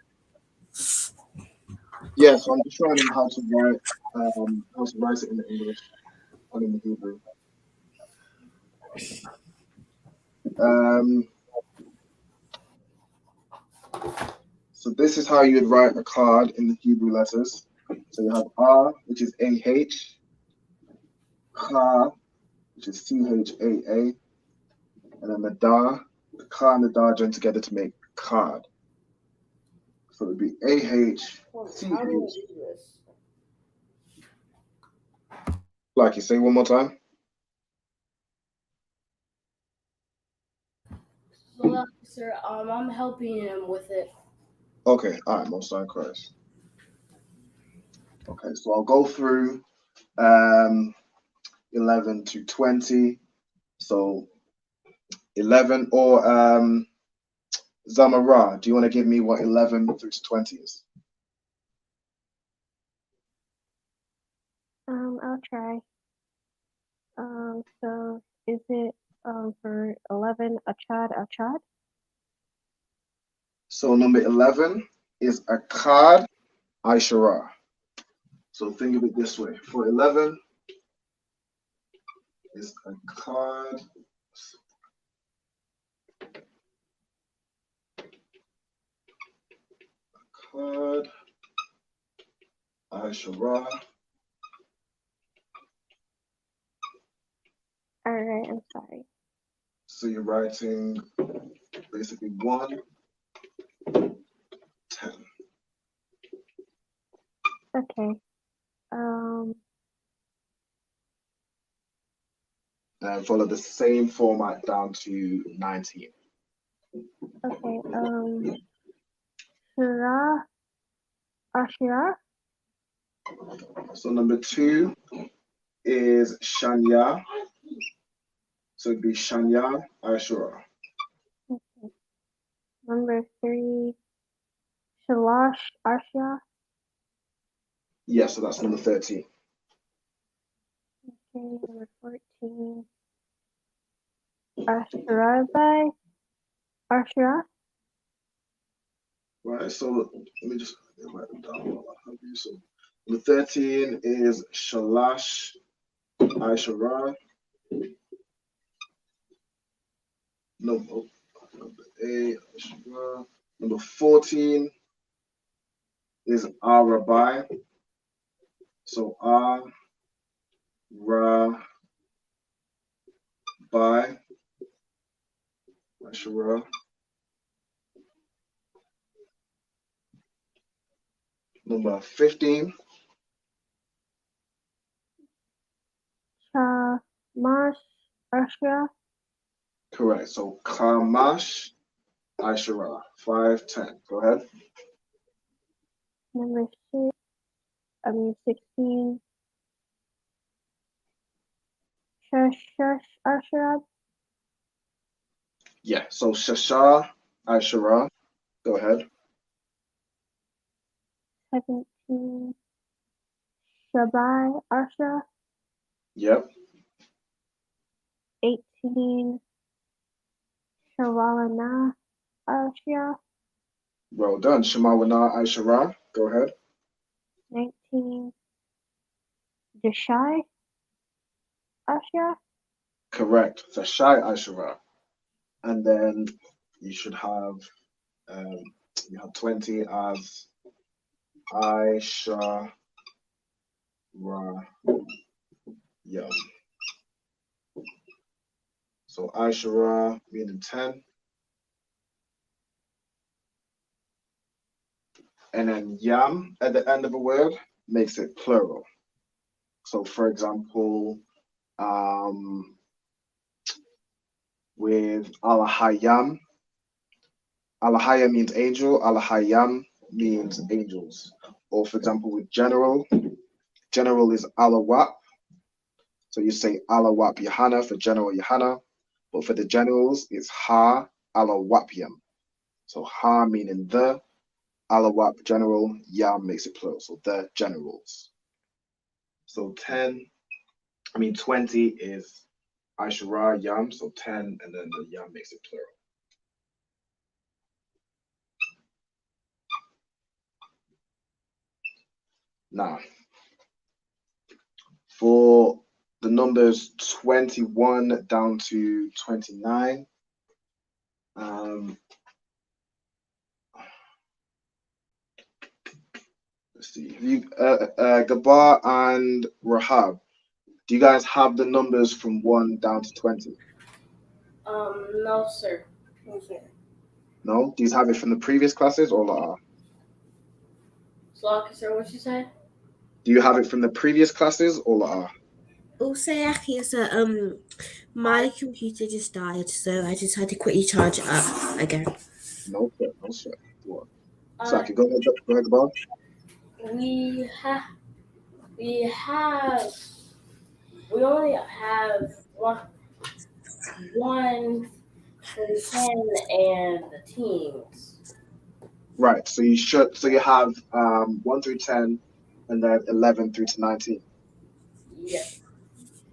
Yeah, so I'm just showing him how to write it in the English and in the Hebrew. So this is how you'd write a card in the Hebrew letters. So you have R, which is AH, Ka, which is CHAA, and then the Da, the Ka and the Da join together to make card. So it would be AH, How do I CH. do this? Like you say one more time. Well, sir, I'm helping him with it. Okay, all right, Most High Christ. Okay, so I'll go through 11 to 20. So 11 or Zamara, do you want to give me what 11 through to 20 is? I'll try. So is it for 11 Achad? So number 11 is Akkad Aishara. So think of it this way. For 11 is Akkad Aishara. Alright, I'm sorry. So you're writing basically 1, 10. Okay. And follow the same format down to 19. Okay. Shira, Ashira. So number 2 is Shanya. So it'd be Shanya Aishara. Okay. Number 3, Shalash, Ashia. Yeah, so that's number 13. Okay, number 14, Ashirabai, Ashira. Right, so let me just write them down while I have you. So number 13 is Shalash Aishara. Number 8, Aishara. Number 14 is Arabai. So Arabai, Aishara. Number 15. Shamash Ashra. Correct. So Kamash Aishara. 510. Go ahead. Number 16. Shashash Ashra. Yeah. So Shashar Aishara. Go ahead. 17. Shabai Ashra. Yep. 18. Shawalana Ashra. Well done. Shemawana Aishara. Go ahead. 19. Deshai Ashra. Correct. Shashai Aishara. And then you should have you have 20 as Aishara. Yeah. So Aishara meaning 10. And then Yam at the end of a word makes it plural. So for example, with Alahayam, Alahaya means angel, Alahayam means angels. Or for example, with general is Alawap. So you say Alawap Yahana for General Yahana. But for the generals, it's Ha Alawapyam. So Ha meaning the, Alawap general, Yam makes it plural. So the generals. So 20 is Aishara Yam. So 10, and then the Yam makes it plural. Now, for the numbers 21 down to 29, let's see. Gabar and Rahab, do you guys have the numbers from 1 down to 20? No, sir. Okay. No? Do you have it from the previous classes or not? So, sir, what you say? Do you have it from the previous classes or not? Also, my computer just died, so I just had to quickly charge it up again. No sweat. What? So I can go ahead, Gabar. We only have one through 10 and the teams. Right. So you have 1 through 10 and then 11 through to 19. Yeah.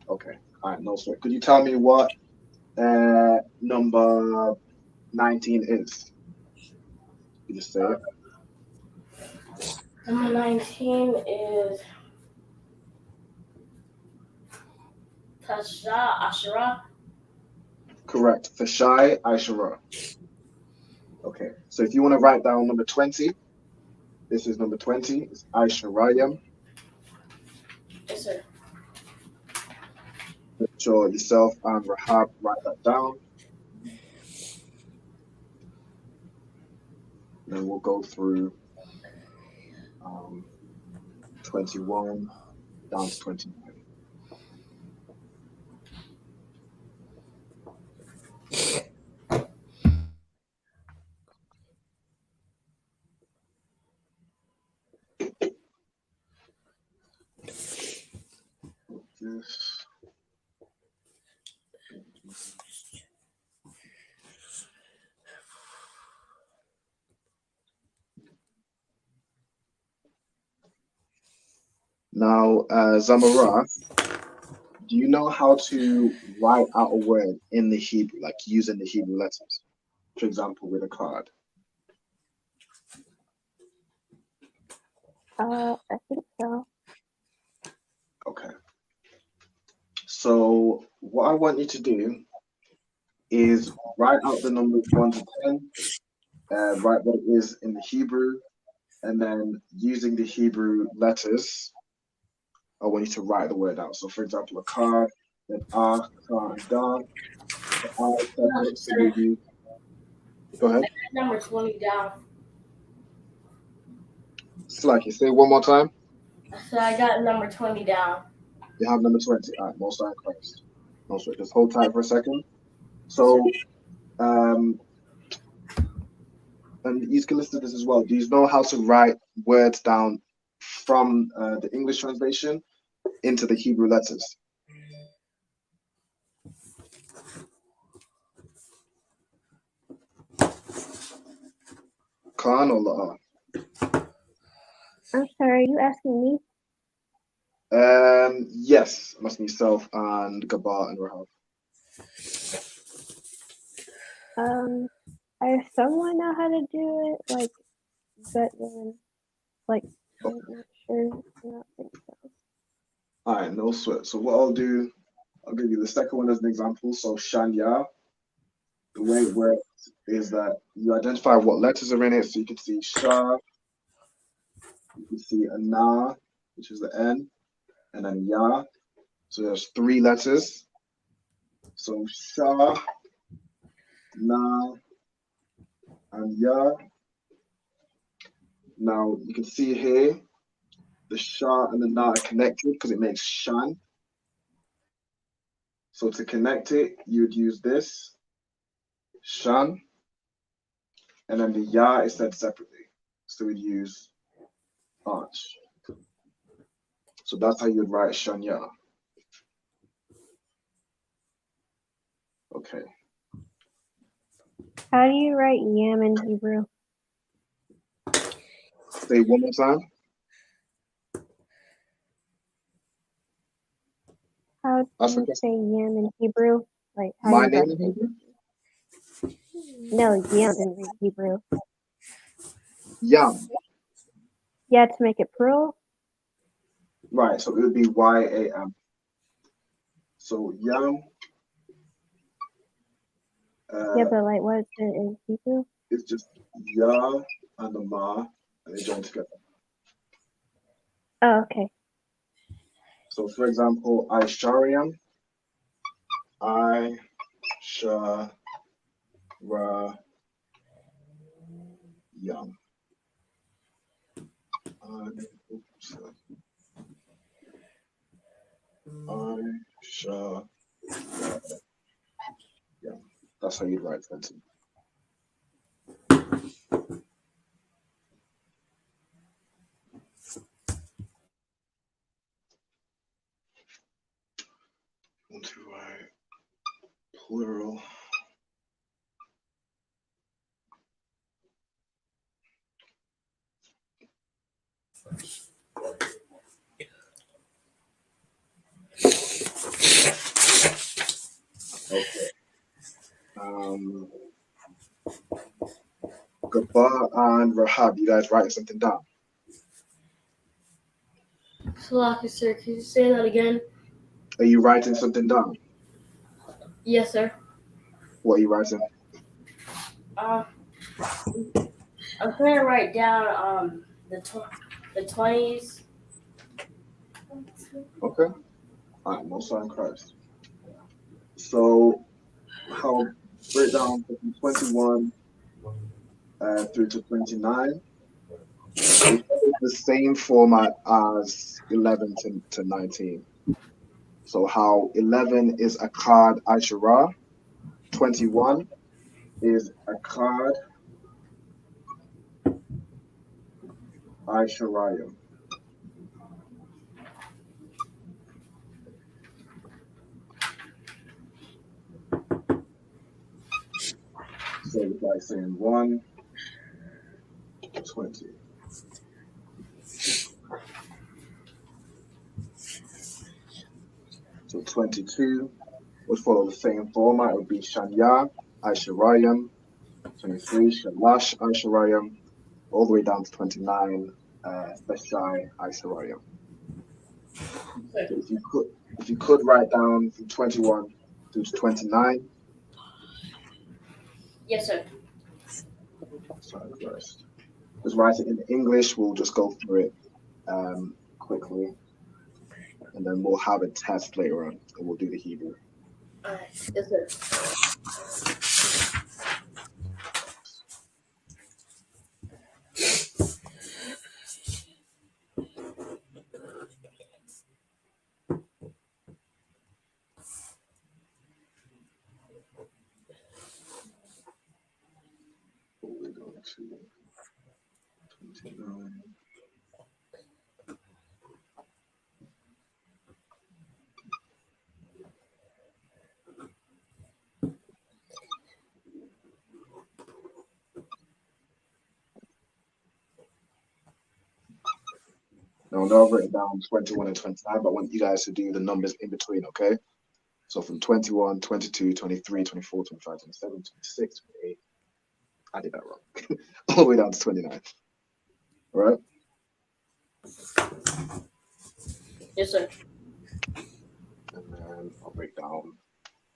Okay. All right, no sweat. Could you tell me what number 19 is? You just say it. Number 19 is Tasha Ashara. Correct. Thashai Aishara. Okay. So if you want to write down number 20, this is number 20. It's Aisharayam. Yes, sir. Make sure yourself and Rahab write that down. Then we'll go through 21 down to 29. Yes. Now, Zamara, do you know how to write out a word in the Hebrew, like using the Hebrew letters? For example, with a card. I think so. Okay. So what I want you to do is write out the numbers 1 to 10, write what it is in the Hebrew, and then using the Hebrew letters, I want you to write the word out. So for example, a card, then ah, ka, and da. The ah is separate, so you use. Go ahead. Number 20 down. Slacky, say one more time. So I got number 20 down. You have number 20. All right, most high Christ. No sweat. Just hold tight for a second. So, and you can listen to this as well. Do you know how to write words down from the English translation into the Hebrew letters? Khan or La'a? I'm sorry, are you asking me? Yes, must be myself and Gabar and Rahab. I somewhat know how to do it, like, but then, like, I'm not sure. I don't think so. All right, no sweat. So what I'll do, I'll give you the second one as an example. So Shanya, the way it works is that you identify what letters are in it. So you can see Sha, you can see a Na, which is the N, and then Ya. So there's 3 letters. So Sha, Na, and Ya. Now you can see here, the Sha and the Na are connected because it makes Shan. So to connect it, you'd use this, Shan, and then the Ya is said separately. So we'd use Arch. So that's how you'd write Shanya. Okay. How do you write yam in Hebrew? Say one more time. How Ask do the you question. say yam in Hebrew? Like, how My you name write in Hebrew? No, yam in Hebrew. Yam. Yeah, to make it plural? Right, so it would be YAM. So Yam Yeah, but like, what is it in Hebrew? is just Ya and the Ma, and they join together. Oh, okay. So for example, Aishariam, I, Sha, Ra, Yam. I, Sha, Ra, Yam. That's how you'd write that. 1, 2, right. Plural. Okay. Gabar and Rahab, you guys writing something down? Salaki, sir, can you say that again? Are you writing something down? Yes, sir. What are you writing? I'm trying to write down the 20s. Okay. All right, most high Christ. So how break down from 21 through to 29. It follows the same format as 11 to 19. So how 11 is Akkad Asherah, 21 is Akkad Asherayim. So it's like saying 1 to 20. So 22 would follow the same format. It would be Shanya, Asherayim, 23, Shalash, Asherayim, all the way down to 29, Beshai, Asherayim. So if you could write down from 21 through to 29. Yes, sir. Sorry, Christ. Just write it in English. We'll just go through it quickly, and then we'll have a test later on, and we'll do the Hebrew. All right. Yes, sir. 29. Now, I've written down 21 and 29, but I want you guys to do the numbers in between, okay? So from 21, 22, 23, 24, 25, 27, 26, 28. I did that wrong. All the way down to 29. All right? Yes, sir. And then I'll break down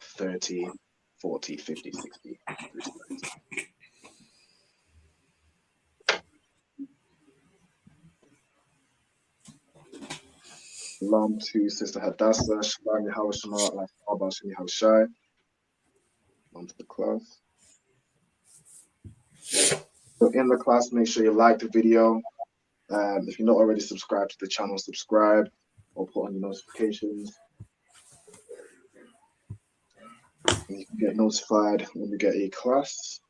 30, 40, 50, 60, through to 90. Shalom to Sister Hadassah, Shalom Yahweh Shema, like Abba Shem Yahweh Shai. On to the class. So in the class, make sure you like the video. If you're not already subscribed to the channel, subscribe or put on your notifications. And you can get notified when we get a class.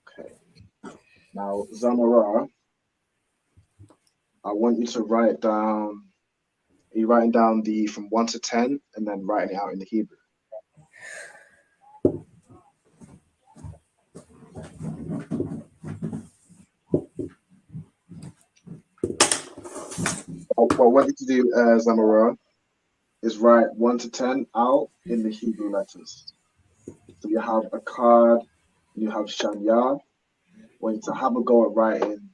Okay. Now, Zamara, I want you to write down, are you writing down the from 1 to 10 and then writing it out in the Hebrew? What I want you to do, Zamara, is write 1 to 10 out in the Hebrew letters. So you have a card, and you have Shanya. I want you to have a go at writing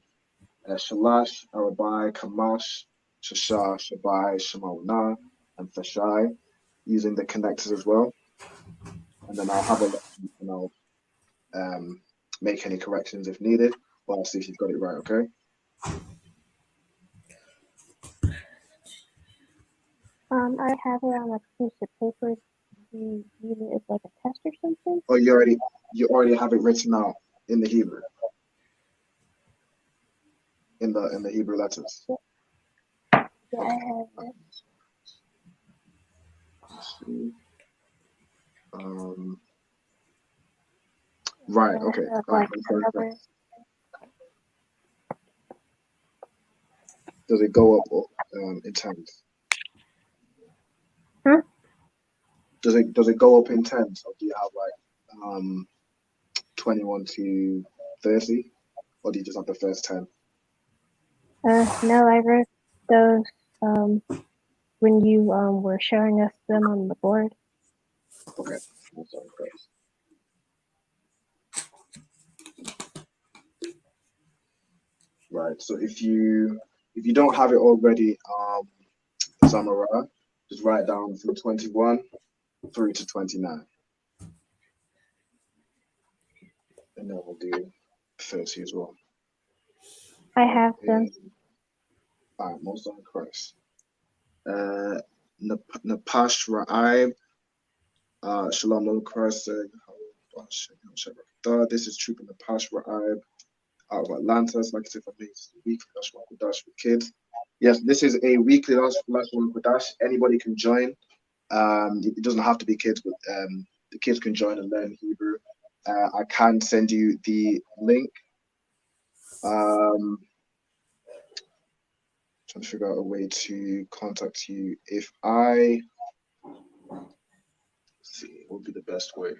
Shalash, Arabai, Kamash, Shasha, Shabai, Shemauna, and Fashai, using the connectors as well. And then I'll have a look and I'll make any corrections if needed, but I'll see if you've got it right, okay? I have it on a piece of paper. Do you use it as like a test or something? Oh, you already have it written out in the Hebrew, in the Hebrew letters. Yeah, I have it. Let's see. Right, okay. All right, does it go up in tens? Huh? Does it go up in tens, or do you have like 21 to 30, or do you just have the first 10? No, I wrote those when you were showing us them on the board. Okay, I'm sorry, first. Right, so if you don't have it already, Zamara, just write down from 21 through to 29. And then we'll do 30 as well. I have them. All right, most on Christ. Napash Ra'ib, Shalom Lord Christ, this is Troop Napash Ra'ib out of Atlanta. It's like I said, for me, it's a weekly Lashawan Qadash with kids. Yes, this is a weekly Lashawan Qadash. Anybody can join. It doesn't have to be kids, but the kids can join and learn Hebrew. I can send you the link. Trying to figure out a way to contact you. If I see, what would be the best way?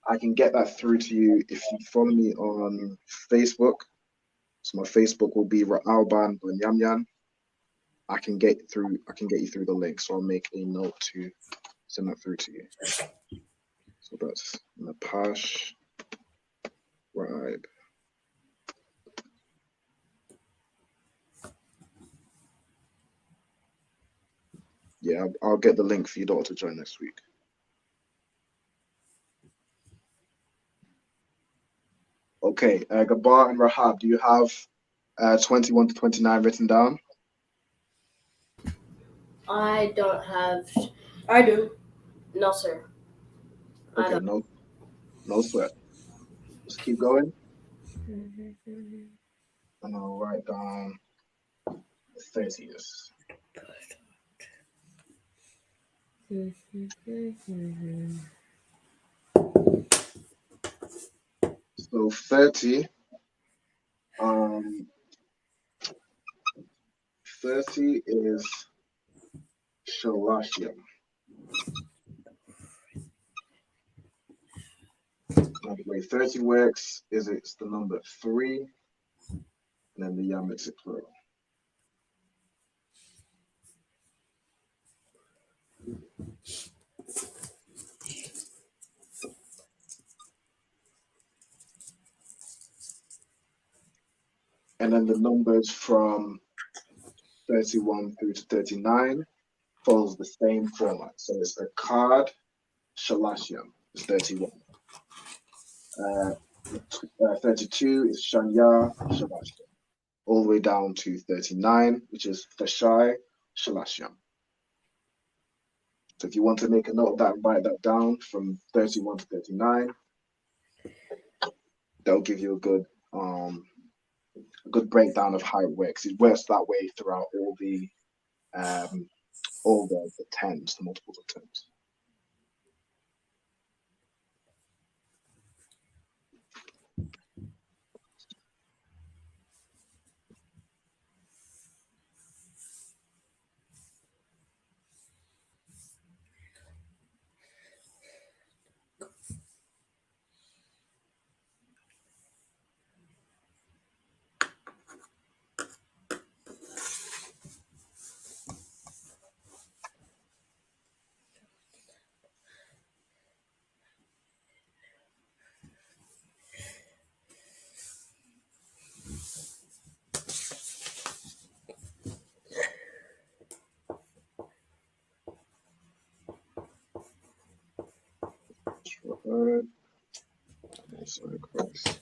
I can get that through to you if you follow me on Facebook. So my Facebook will be Ra'alban Banyamyan. I can get you through the link. So I'll make a note to send that through to you. So that's Napash Ra'ib. Yeah, I'll get the link for your daughter to join next week. Okay, Gabar and Rahab, do you have 21 to 29 written down? I don't have. I do. No, sir. Okay, no sweat. Let's keep going. And I'll write down 30s. So 30. 30 is Shalashim. Now, the way 30 works is it's the number 3, and then the Yam makes it plural. And then the numbers from 31 through to 39 follows the same format. So it's a card, Shalashim is 31. 32 is Shanya, Shalashim. All the way down to 39, which is Tashai, Shalashim. So if you want to make a note of that and write that down from 31 to 39, that'll give you a good breakdown of how it works. It works that way throughout all the tens, the multiples of tens. Sorry, Christ.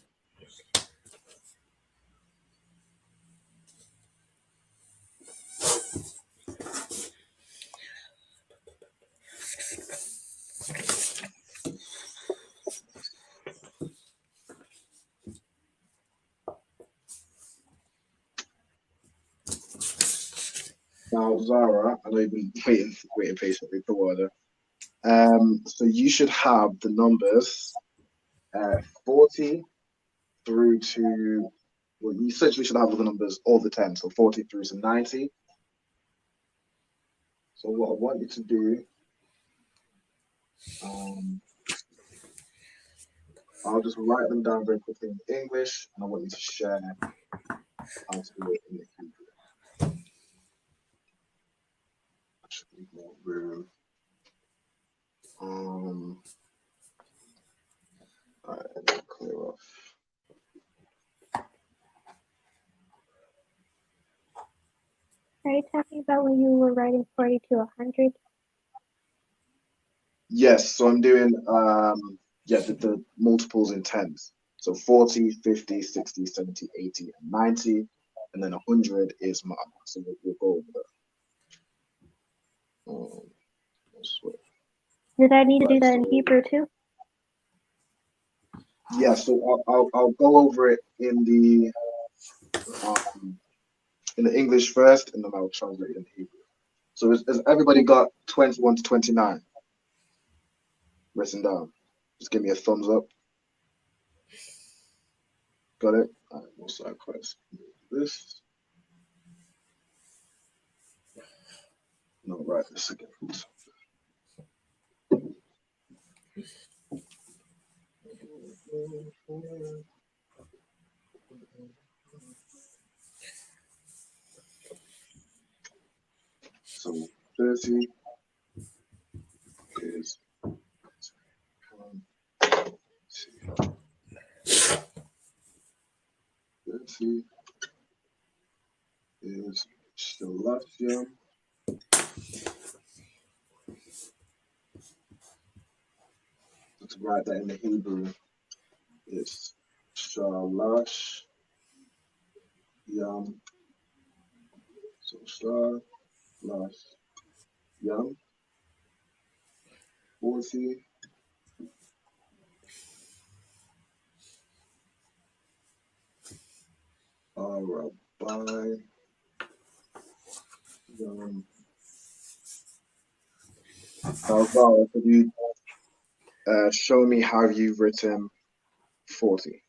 Now, Zara, I know you've been waiting patiently for water. So you should have the numbers 40 through to, well, you essentially should have all the numbers, all the 10, so 40 through to 90. So what I want you to do, I'll just write them down very quickly in English, and I want you to share how to do it in the Hebrew. I should leave more room. All right, and then clear off. Are you talking about when you were writing 40 to 100? Yes, so I'm doing the multiples in tens. So 40, 50, 60, 70, 80, and 90, and then 100 is mine. So we'll go over that. Did I need to do that in Hebrew too? Yeah, so I'll go over it in the English first, and then I'll translate it in Hebrew. So has everybody got 21 to 29 written down? Just give me a thumbs up. Got it? All right, we'll start class. This. No, right, this again. So 30 is 30 is Shalashim. To write that in the Hebrew, it's Shalash Yam. So Shalash Yam 40 Rabbi Yam Now, Zara, could you show me how you've written 40?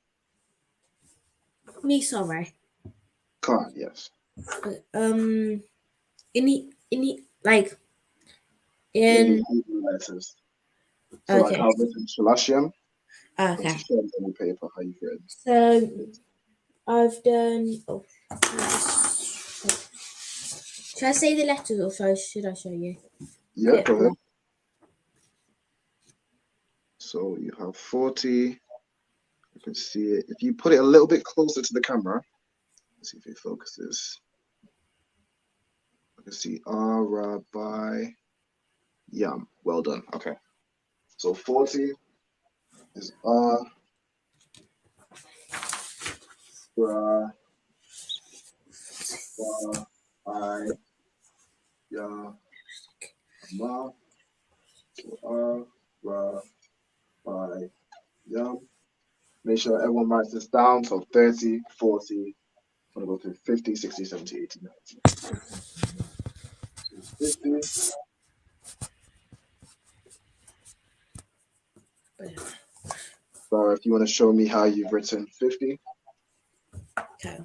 Me, sorry. Can't, yes. Like In the in. Hebrew letters. So, like, Okay. how written Shalashim? Or Okay. to show me on the paper how you've written. So I've done. Oh, should I say the letters or should I show you? Yeah, go ahead. So you have 40. You can see it. If you put it a little bit closer to the camera, let's see if it focuses. I can see Rabbi Yam. Well done. Okay. So 40 is Ra I Ya Ma. So Rabbi Yam. Make sure everyone writes this down. So 30, 40. I'm going to go through 50, 60, 70, 80, 90. So 50. So if you want to show me how you've written 50. Okay.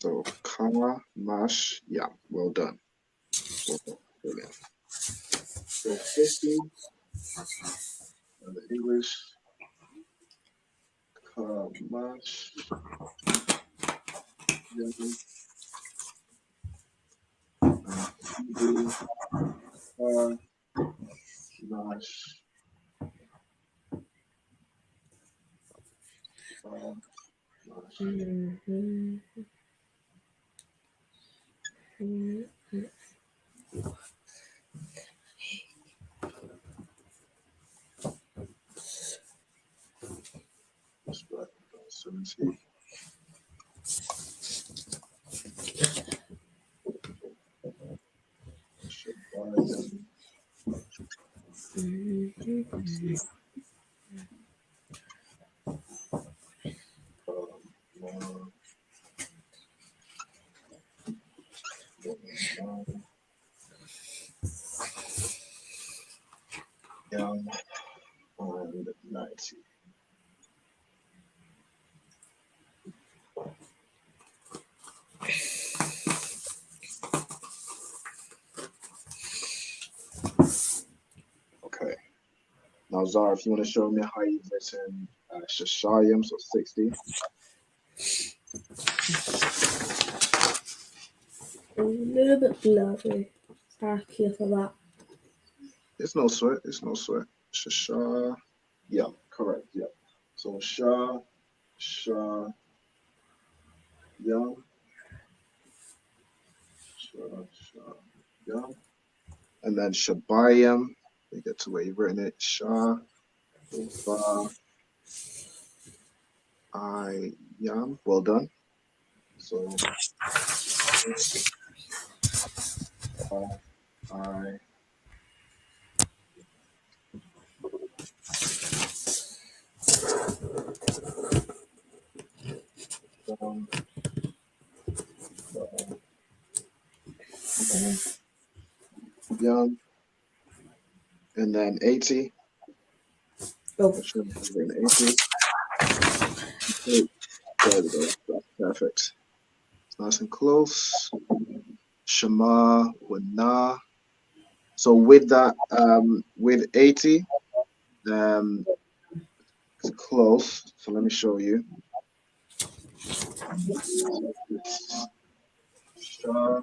So Kama Mash, yeah, well done. Well done. Brilliant. So 50 and the English. Kamash. Yeah. Hebrew. Kamash. Mm-hmm. Mm-hmm. That's right. 70. Young and 90. Okay. Now, Zara, if you want to show me how you've written Shashayim, so 60. A little bit blurry. Sorry for that. It's no sweat. It's no sweat. Shasha. Yeah, correct. Yeah. So Shah, Shah, Yum, Shah, Shah, Yum. And then Shabayim. We get to where you've written it. Shah, Ba, I, Yum. Well done. So I, Yum, Yum. And then 80. Oh. Sure, you've written 80. Great. There we go. That's perfect. It's nice and close. Shema, Wana. So with that, with 80, it's close. So let me show you. It's Shah,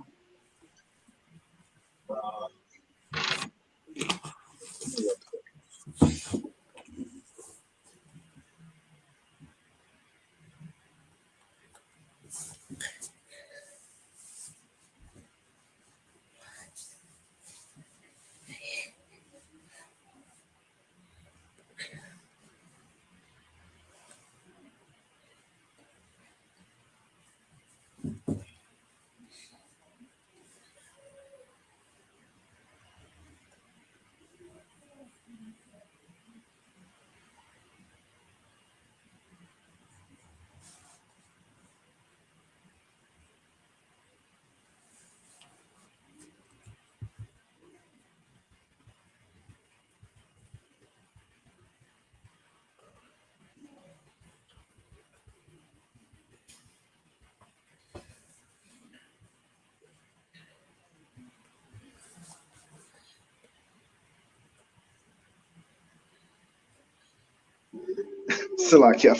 So like, yeah,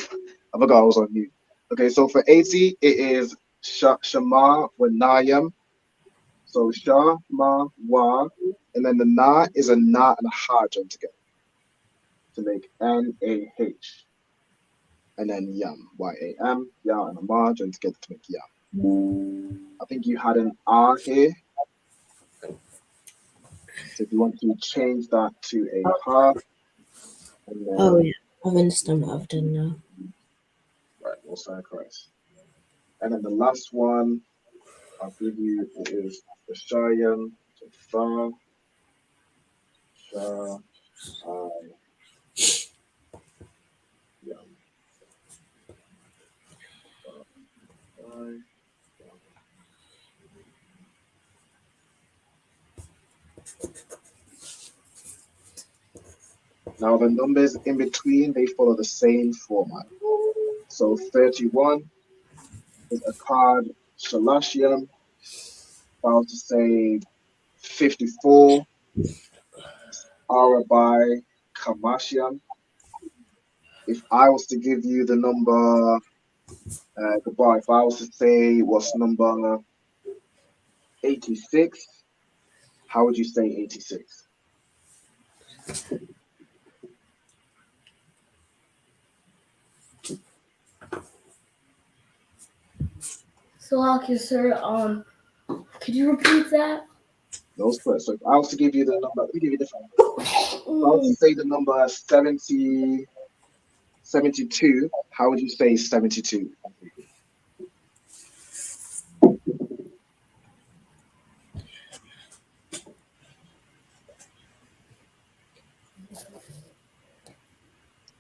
I forgot I was on mute. Okay, so for 80, it is Shama Wanayam. So Sha, Ma, Wa, and then the Na is a Na and a Ha joined together to make N-A-H. And then Yam, Y-A-M, Ya and a Ma joined together to make Yam. I think you had an R here. So if you want to change that to a Ha, and then, Oh yeah, I understand what I've done now. right, we'll sign Christ. And then the last one I'll give you is the Shayam, so Fa, Sha, I, Yam, Fa, I. Now the numbers in between, they follow the same format. So 31 is a card Shalashiam. If I was to say 54, Arabai Kamashiam. If I was to give you the number, goodbye, if I was to say what's number 86, how would you say 86? Salaki, sir, could you repeat that? No sweat. So if I was to give you the number, let me give you a different number. If I was to say the number 72, how would you say 72?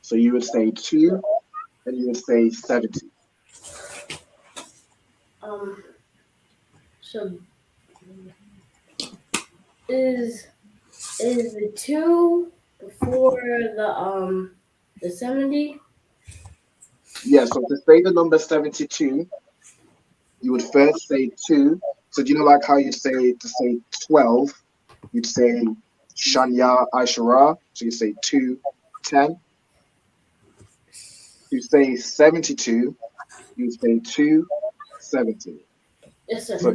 So you would say 2 and you would say 70. So is the 2 before the 70? Yeah, so to say the number 72, you would first say 2. So do you know like how you say to say 12, you'd say Shanya Aishara, so you say 2, 10. You say 72, you say 2, 70. Yes, sir. So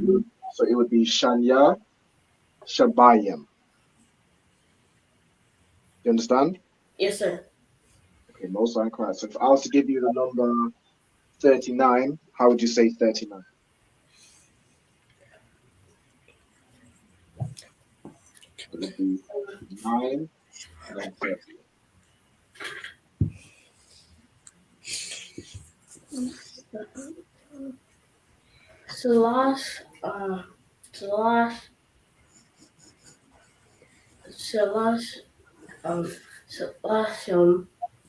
it would be Shanya Shabayim. You understand? Yes, sir. Okay, most sign correct. So if I was to give you the number 39, how would you say 39? It would be 9 and then 30. Salash,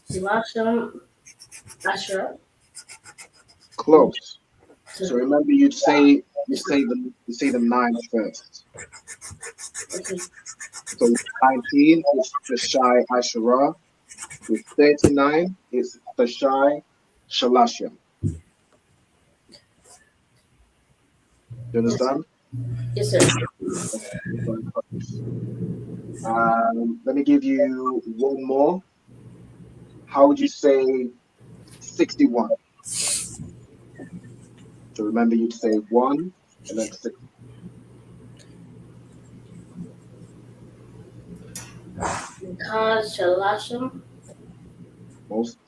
Salasham, Asher. Close. So remember, you say the 9 first. Okay. So 19 is the Shai Asherah. With 39 is the Shai Shalashim. You understand? Yes, sir. Let me give you one more. How would you say 61? So remember, you'd say 1 and then 6. Kaz Shalasham. Most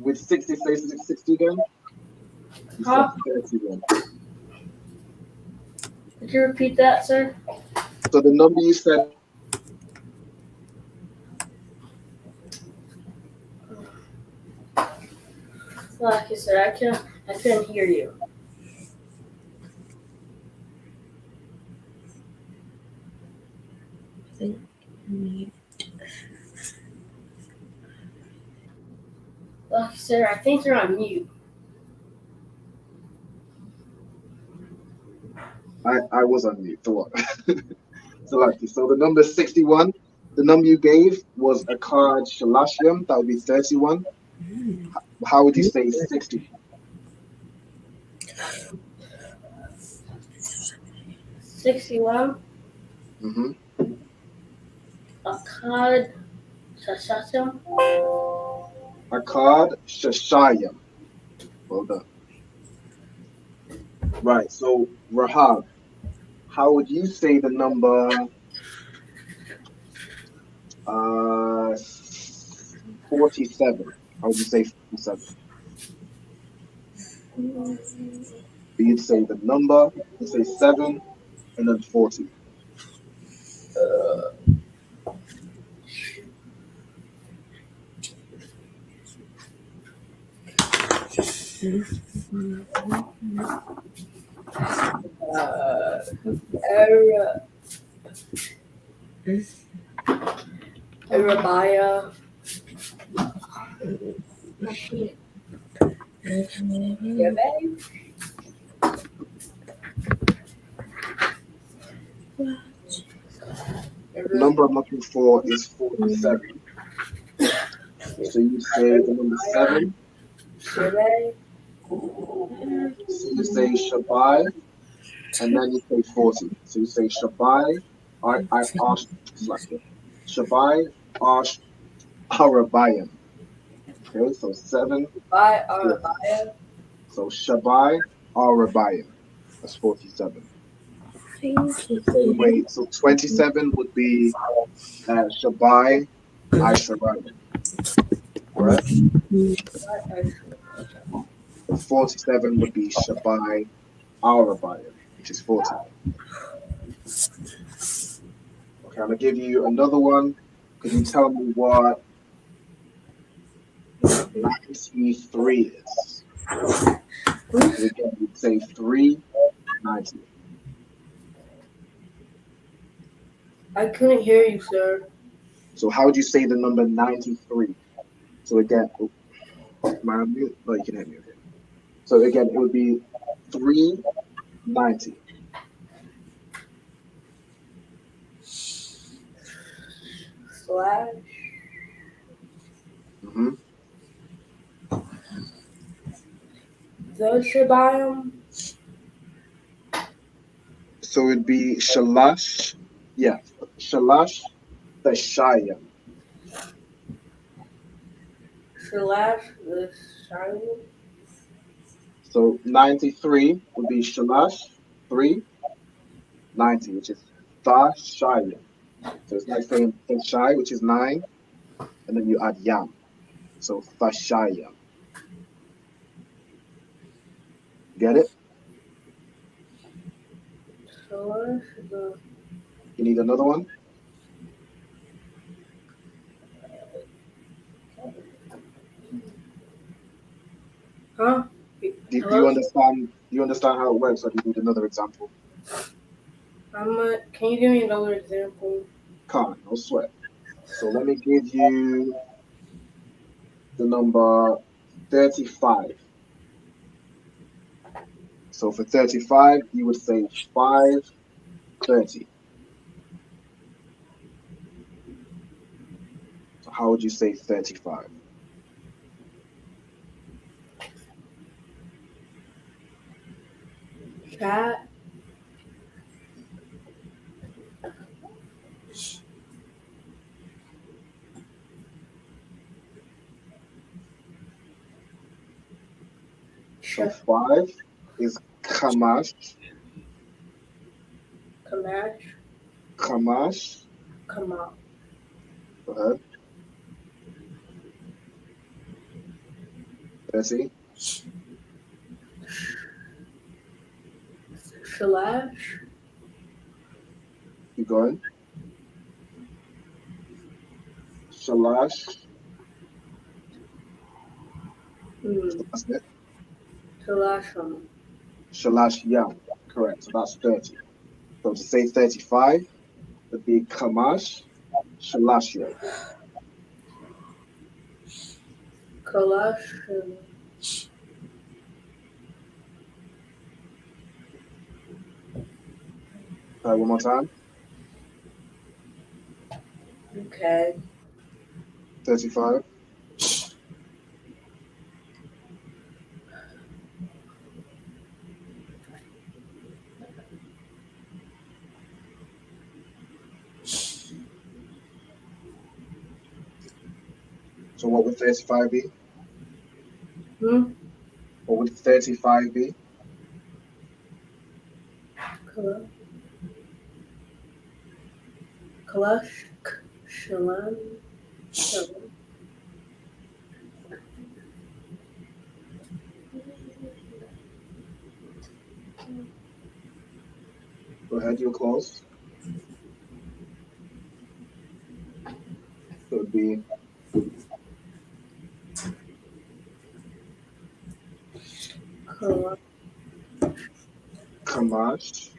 with 60, say 60 again. You Huh? said 31. Could you repeat that, sir? So the number you said. Like you said, I couldn't hear you. Like you said, I think you're on mute. I was on mute. So what? So the number 61, the number you gave was a card Shalashium. That would be 31. How would you say 60? 61. Mm-hmm. Akkad Shashasham. Akkad Shashayim. Well done. Right, so Rahab, how would you say the number 47? How would you say 47? You'd say the number, you'd say 7, and then 40. Arabiah. Yeah, babe. The number I'm looking for is 47. So you say the number 7. Yeah, babe. So you say Shabbai, and then you say 40. So you say Shabbai, Ash, Shabbai, Ash, Arabayim. Okay, so 7. By Arabiah. So Shabbai, Arabayim. That's 47. Thank you. Same way. So 27 would be Shabbai, Aisharayim. Correct? 47 would be Shabbai, Arabayim, which is 40. Okay, I'm going to give you another one. Could you tell me what 93 is? So again, you'd say 390. I couldn't hear you, sir. So how would you say the number 93? So again, am I on mute? No, you can hear me. Okay. So again, it would be 390. Slash. The Shabayim. So it'd be Shalash, yeah, Shalash Thashayim. Slash the Shayim. So 93 would be Shalash 390, which is Thashayim. So it's like saying Thashai, which is 9, and then you add Yam. So Thashayim. Get it? Slash the. You need another one? Huh? Do you understand? Do you understand how it works, or do you need another example? Can you give me another example? Can't, no sweat. So let me give you the number 35. So for 35, you would say 530. So how would you say 35? Chat. So 5 is Kamash. Kamash. Kamash. Kamal. Go ahead. 30. Shalash. Keep going. Shalash. That's it. Shalasham. Shalash Yam. Correct. So that's 30. So to say 35 would be Kamash Shalash Yam. Kalasham. One more time. Okay. 35. So what would 35 be? 35B. Kalash. Shalom. Go ahead, you're close. Could be Kamash.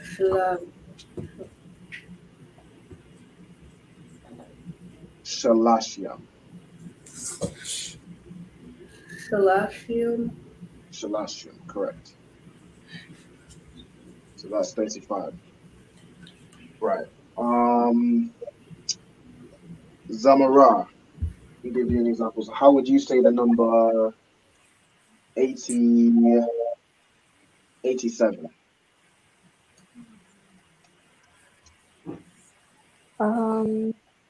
Shalom. Shalashia. Shalashium. Shalashium, correct. So that's 35. Right. Zamara. He gave you an example. So how would you say the number 80, 87?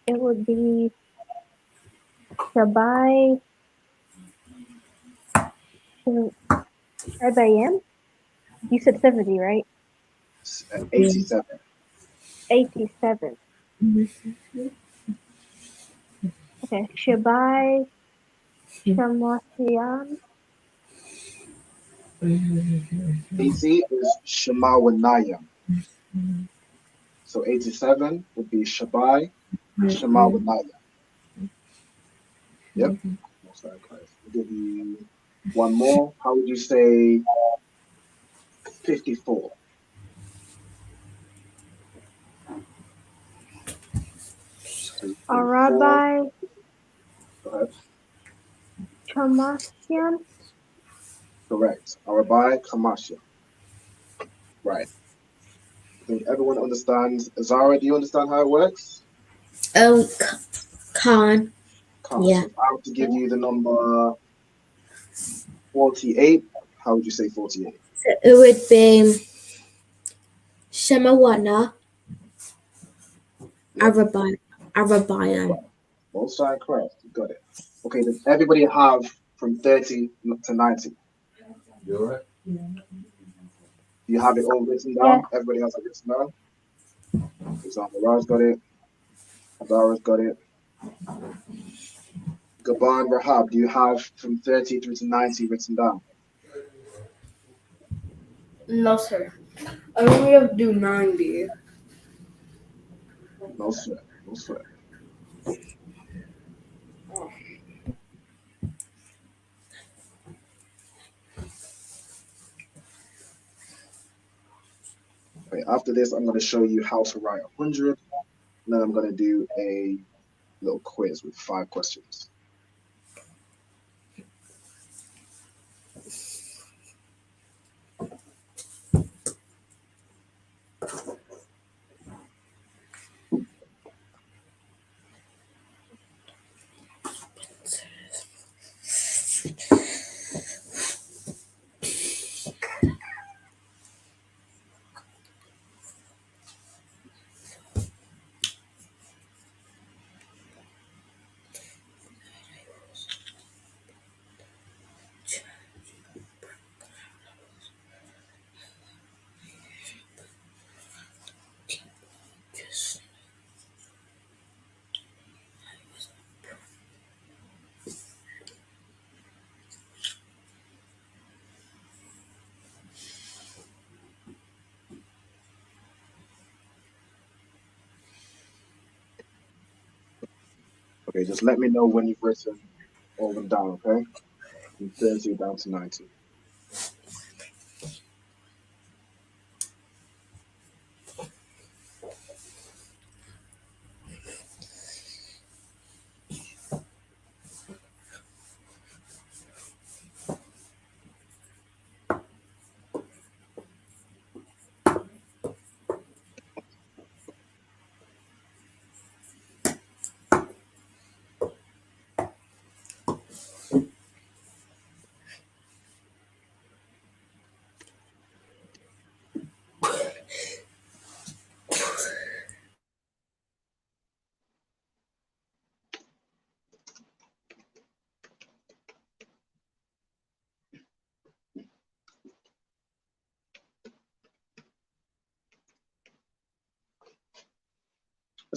It would be Shabai Shabayim. You said 70, right? 87. 87. Okay. Shabai Shamasian. 80 is Shemawanayam. So 87 would be Shabai Shemawanayam. Yep. Most likely. I'll give you one more. How would you say 54? So 54. Arabai Go ahead. Chamasian. Correct. Arabai Kamasha. Right. I think everyone understands. Zara, do you understand how it works? Oh, Khan. Can't. Yeah. So if I were to give you the number 48, how would you say 48? So it would be Shemawana Yep. Arabian. Both sides correct. You got it. Okay, does everybody have from 30 to 90? You alright? Do you have it all written down? Yeah. Everybody has it written down? For example, Raj got it. Adara's got it. Gaban, Rahab, do you have from 30 through to 90 written down? No, sir. I only have to do 90. No sweat. No sweat. Okay, after this, I'm going to show you how to write 100. And then I'm going to do a little quiz with 5 questions. Okay, just let me know when you've written all of them down, okay? From 30 down to 90.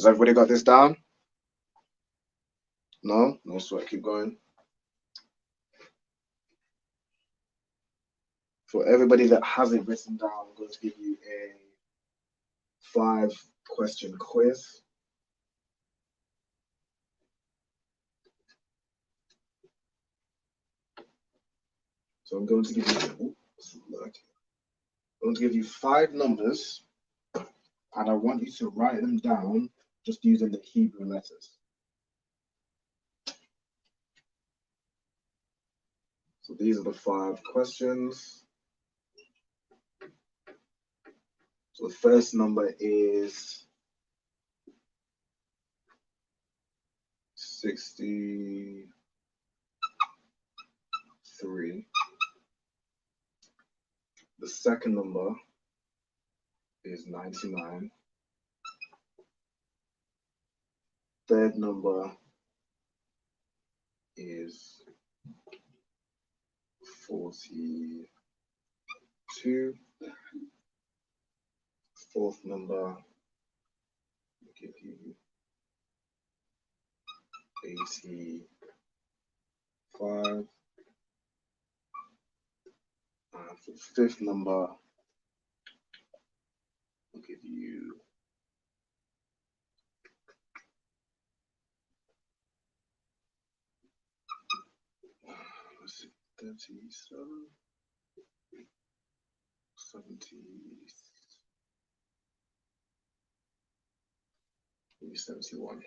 Has everybody got this down? No? No sweat, keep going. For everybody that has it written down, I'm going to give you a 5-question quiz. So I'm going to give you, I'm going to give you 5 numbers, and I want you to write them down just using the Hebrew letters. So these are the 5 questions. So the first number is 63. The second number is 99. Third number is 42. Fourth number, I'll give you 85. And for the fifth number, I'll give you 37, 71.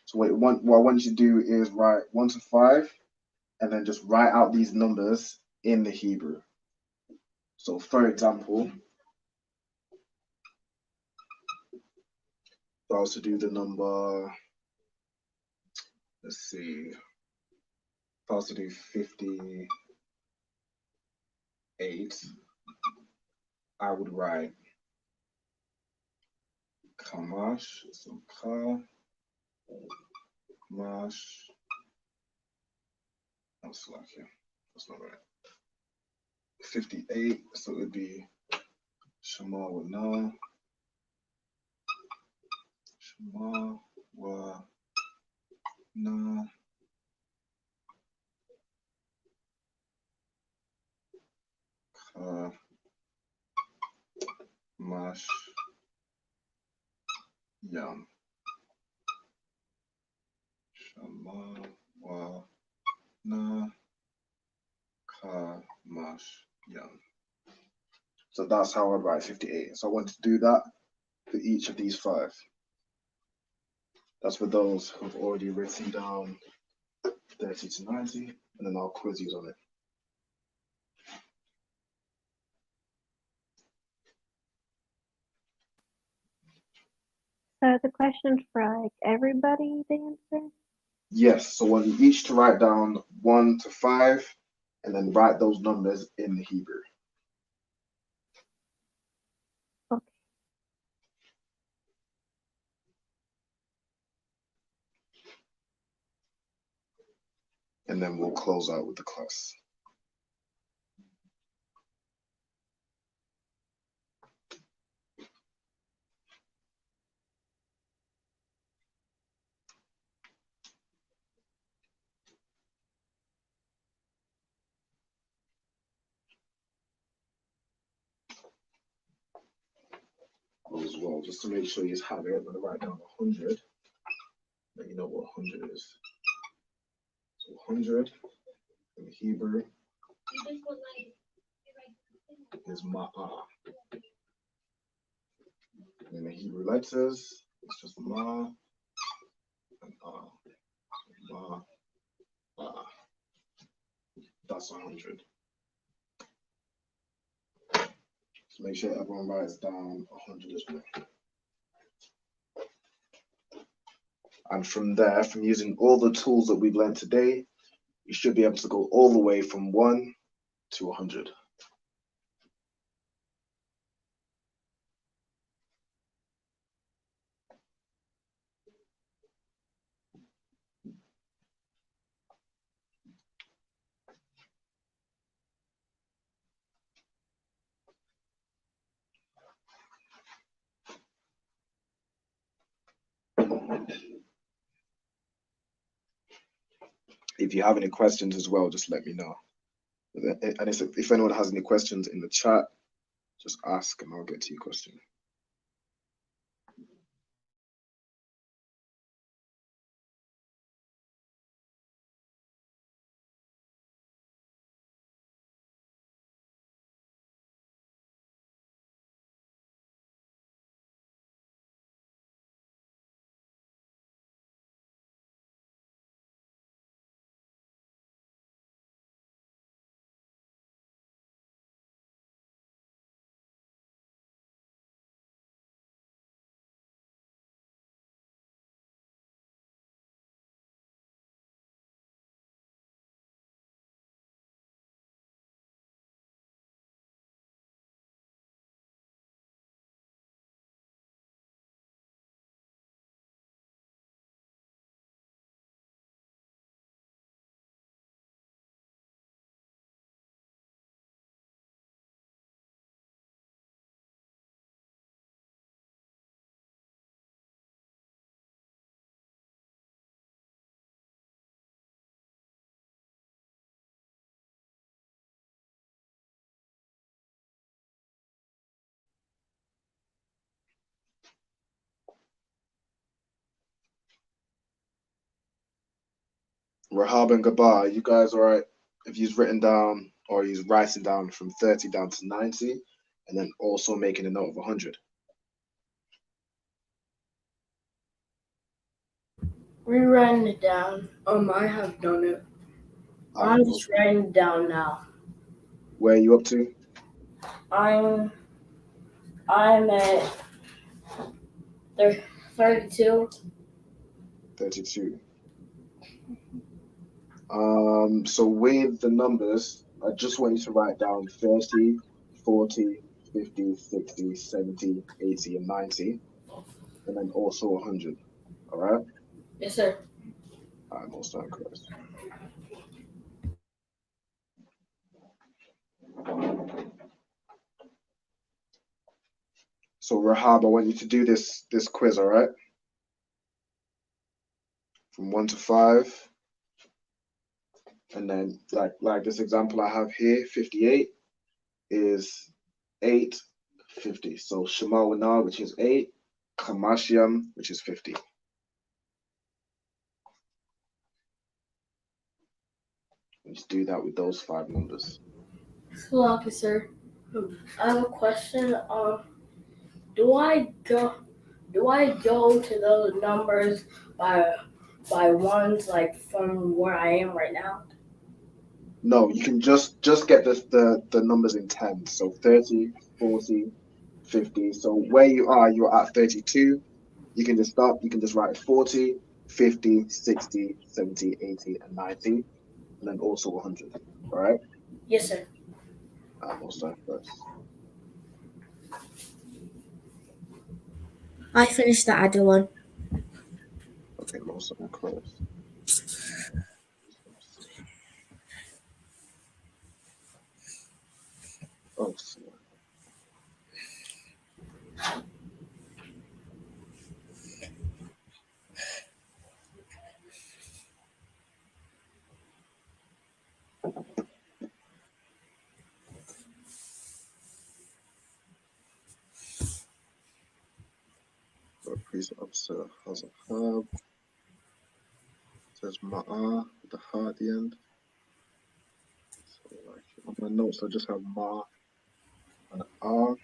So what I want you to do is write 1 to 5, and then just write out these numbers in the Hebrew. So for example, if I was to do the number, let's see, if I was to do 58, I would write Kamash, so Ka, Mash, that's like, yeah, that's not right. 58, so it would be Shema wa Na, Shema wa Na, Ka, Mash, Yam. Shema wa Na, Ka, Mash, Yam. So that's how I write 58. So I want to do that for each of these 5. That's for those who've already written down 30 to 90, and then I'll quiz you on it. So the question's for like everybody to answer? Yes, so I want you each to write down 1 to 5, and then write those numbers in the Hebrew. Okay. And then we'll close out with the class. As well, just to make sure you have it, I'm going to write down 100. Let you know what 100 is. So 100 in Hebrew is Ma'ah. In the Hebrew letters, it's just Ma and Ah. Ma, Ah. That's 100. So make sure everyone writes down 100 as well. And from there, from using all the tools that we've learned today, you should be able to go all the way from 1 to 100. If you have any questions as well, just let me know. And if anyone has any questions in the chat, just ask and I'll get to your question. Rahab and Gabar, you guys all right? If he's written down or he's writing down from 30 down to 90, and then also making a note of 100. Rewriting it down. I have done it. I'm just writing it down now. Where are you up to? I'm at 32. 32. So with the numbers, I just want you to write down 30, 40, 50, 60, 70, 80, and 90, and then also 100. All right? Yes, sir. I'm also correct. So Rahab, I want you to do this quiz, all right? From 1 to 5. And then like this example I have here, 58 is 8, 50. So Shema Wana, which is 8, Chamashiam, which is 50. Let's do that with those 5 numbers. Hello, officer. I have a question. Do I go to those numbers by ones like from where I am right now? No, you can just get the numbers in 10. So 30, 40, 50. So where you're at 32. You can just start, you can just write 40, 50, 60, 70, 80, and 90, and then also 100. All right? Yes, sir. We'll start first. I finished the other one. Okay, most of them close. Oh, sorry. Police officer has a herb. Says Ma'a with the ha at the end. So like on my notes, I just have Ma and R.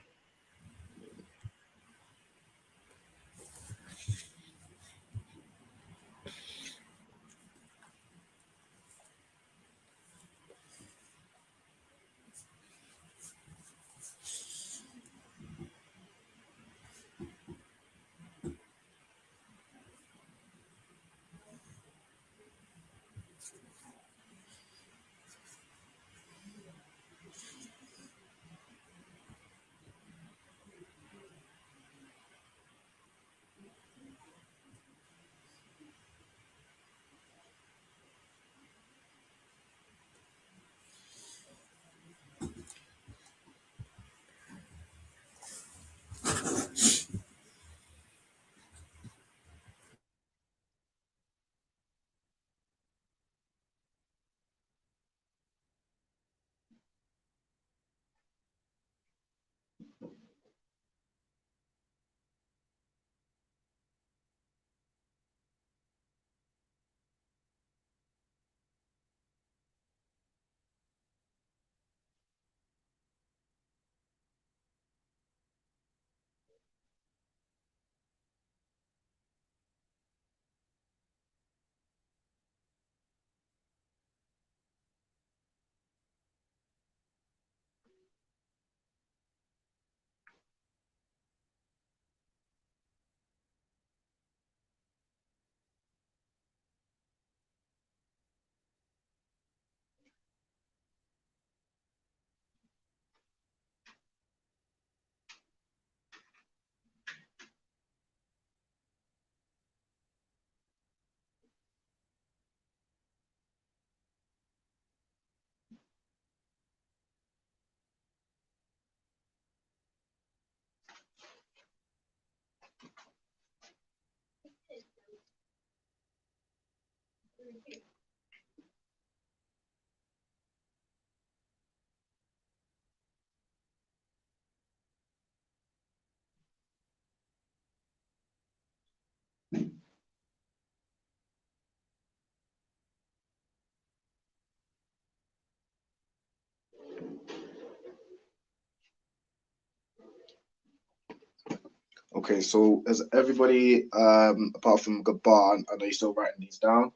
Okay, so has everybody, apart from Gabar, I know you're still writing these down.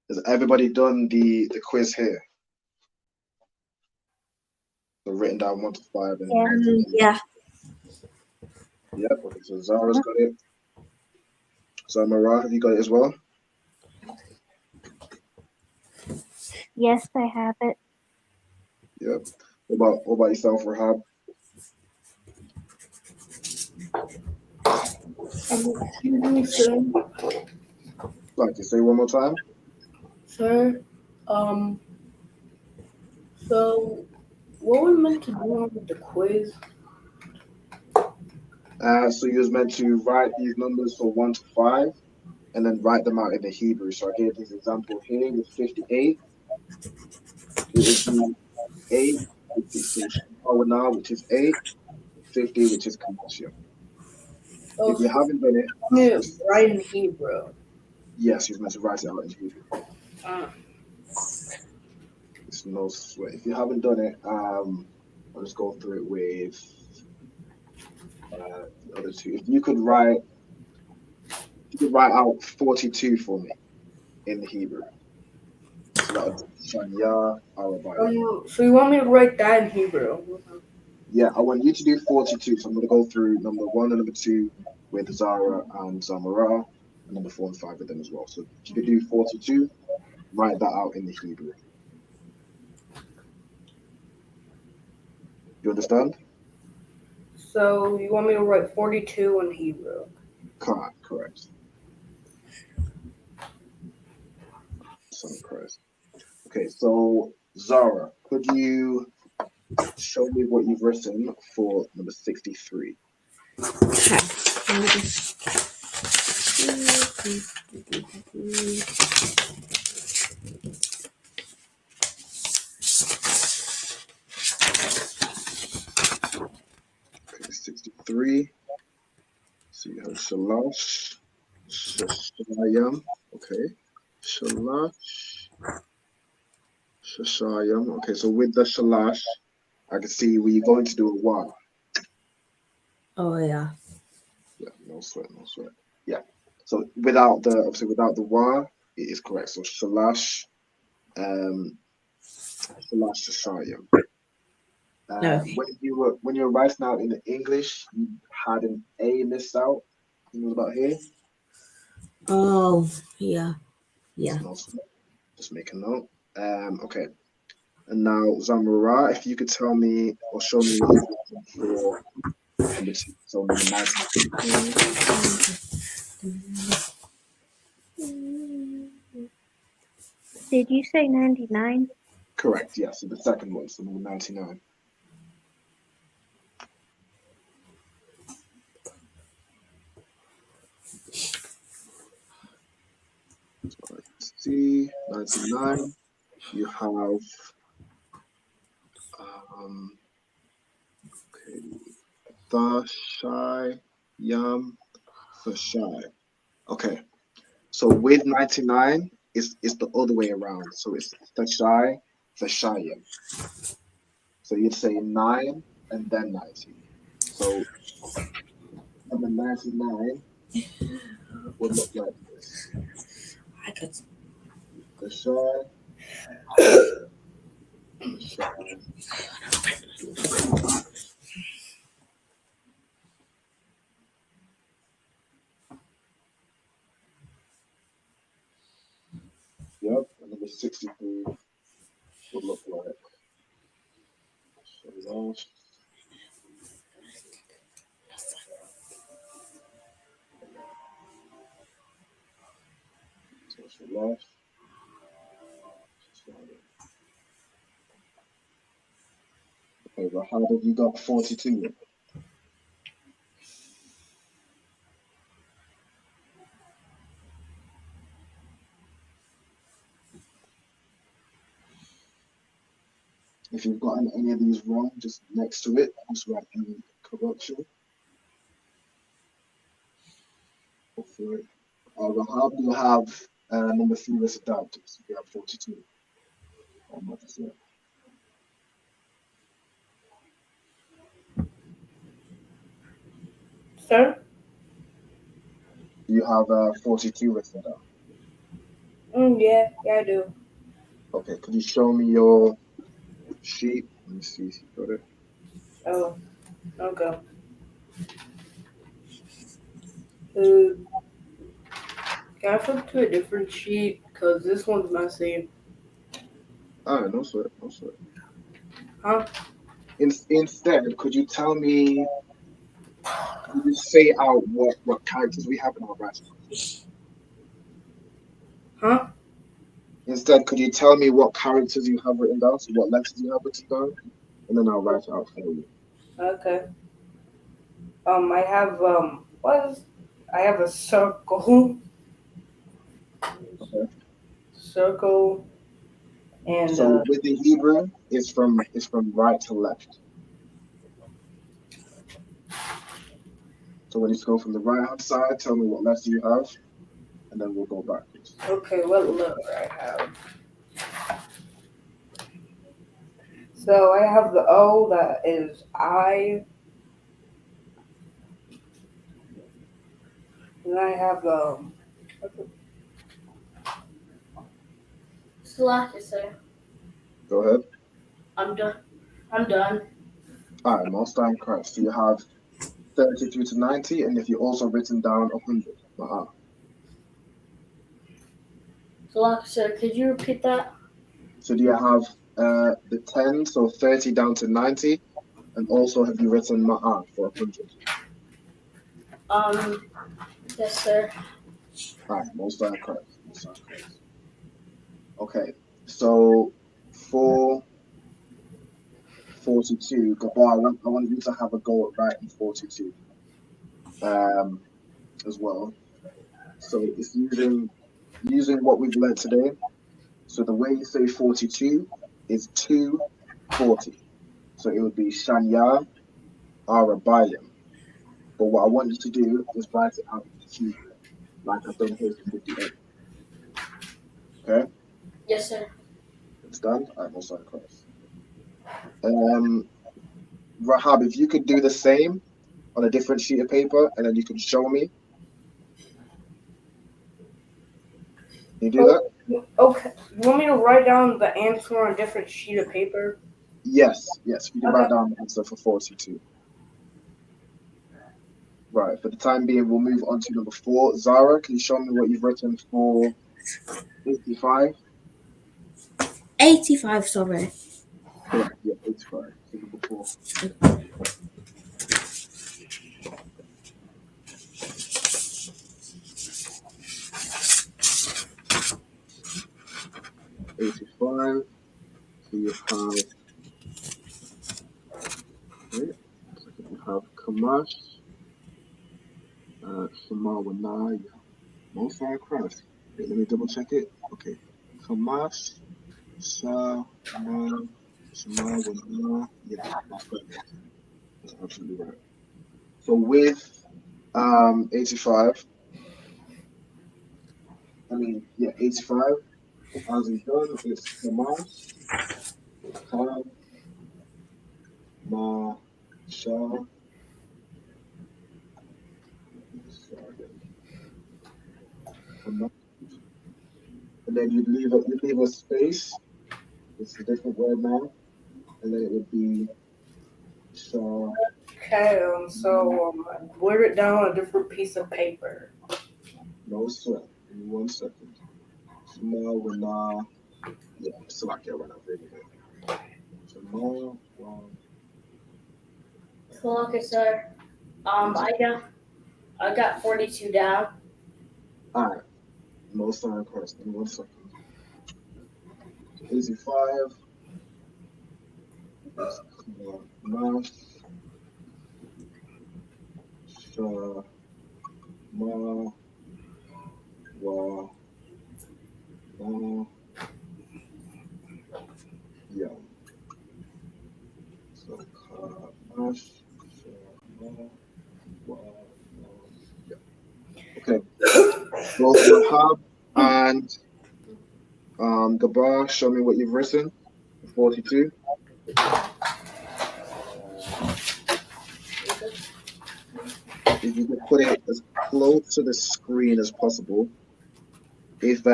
Has everybody done the quiz here? So written down 1 to 5 and Yeah. Yep. Okay, so Zara's got it. Zamara, have you got it as well? Yes, I have it. Yep. What about yourself, Rahab? Excuse me, sir. Like you say one more time? Sir, so what we're meant to do with the quiz? So you was meant to write these numbers for 1 to 5 and then write them out in the Hebrew. So I gave this example here with 58. It would be 8, which is now, which is 8, 50, which is Kamashia. Oh, If you haven't done it, so right in Hebrew. yes, you're meant to write it out in Hebrew. Uh, It's no sweat. If you haven't done it, I'll just go through it with the other two. If you could write out 42 for me in the Hebrew. So that would be Shanya Arabaya. so you want me to write that in Hebrew? Yeah, I want you to do 42. So I'm going to go through number 1 and number 2 with Zara and Zamara, and number 4 and 5 with them as well. So if you could do 42, write that out in the Hebrew. You understand? So you want me to write 42 in Hebrew? Correct. Correct. Okay, so Zara, could you show me what you've written for number 63? Okay, 63. So you have Shalash, Shashayam. Okay, Shalash, Shashayam. Okay, so with the Shalash, I can see where you're going to do a wa. Oh yeah. Yeah, no sweat. Yeah. So without the wa, it is correct. So Shalash, Shalash Shashayam. Okay. When you were writing out in the English, you had an A missed out. You know about here? Oh yeah. Yeah. No, just make a note. Okay. And now Zamora, if you could tell me or show me what you've written for number 2, so number 19. Did you say 99? Correct, yes. So the second one, so number 99. So let's see, 99. You have okay, Thashai, Yam, Thashai. Okay. So with 99, it's the other way around. So it's Thashai, Thashayim. So you'd say 9 and then 90. So number 99 would look like this. I could. Thashai, Thashai, Thashai. Yep, and number 63 would look like Shalash. So Shalash. Okay, but how did you got 42? If you've gotten any of these wrong, just next to it, just write any correction. Go for it. Rahab, you have number 3 listed down. So you have 42. How much is that? Sir? You have 42 listed down. Yeah, I do. Okay, could you show me your sheet? Let me see if you got it. Oh, okay. Can I flip to a different sheet? Because this one's messy. Alright, no sweat, no sweat. Huh? Instead, could you tell me, could you say out what characters we have in our writing? Huh? Instead, could you tell me what characters you have written down, so what letters you have written down, and then I'll write it out for you. Okay. I have, I have a circle. Okay. Circle and, So with the Hebrew, it's from right to left. So when you go from the right hand side, tell me what letter you have, and then we'll go backwards. okay, what letter I have? So I have the O, that is I. And I have Slack, sir. Go ahead. I'm done. I'm done. All right, most time correct. So you have 32 to 90, and if you also written down 100. Slack, sir, could you repeat that? So do you have the 10, so 30 down to 90, and also have you written ma'a for 100? Yes, sir. All right, most time correct. Most time correct. Okay, so for 42, Gabor, I want you to have a go at writing 42 as well. So it's using what we've learned today. So the way you say 42 is 240. So it would be Shanya Arabayim. But what I want you to do is write it out in Hebrew, like I've done here for 58. Okay? Yes, sir. Understand? All right, most correct. Rahab, if you could do the same on a different sheet of paper, and then you can show me. Can you do that? Okay. You want me to write down the answer on a different sheet of paper? Yes. You can Okay. write down the answer for 42. Right, for the time being, we'll move on to number 4. Zara, can you show me what you've written for 85? 85, sorry. Correct, yeah, 85. So number 4. $85. So you have, okay, second you have Kamash, Shamawana, you have most fire craft. Okay, let me double check it. Okay, Kamash, Shamawana, yeah, that's correct. That's absolutely right. So with 85, 85, as we've done, it's Kamash, Ma, Sha, and then you'd leave a space. It's a different word now, and then it would be Sha. Okay, write it down on a different piece of paper. No sweat. Give me 1 second. Shema, Wana, yeah, Slack, yeah, Wana, very good. Shema, Wana. So, okay, sir. I got 42 down. All right, no sign correct. Give me 1 second. 85. It's Mash, Sha, Ma, Wa, Na, Ya. Rahab and Gabar, show me what you've written. 42. If you could put it as close to the screen as possible. If all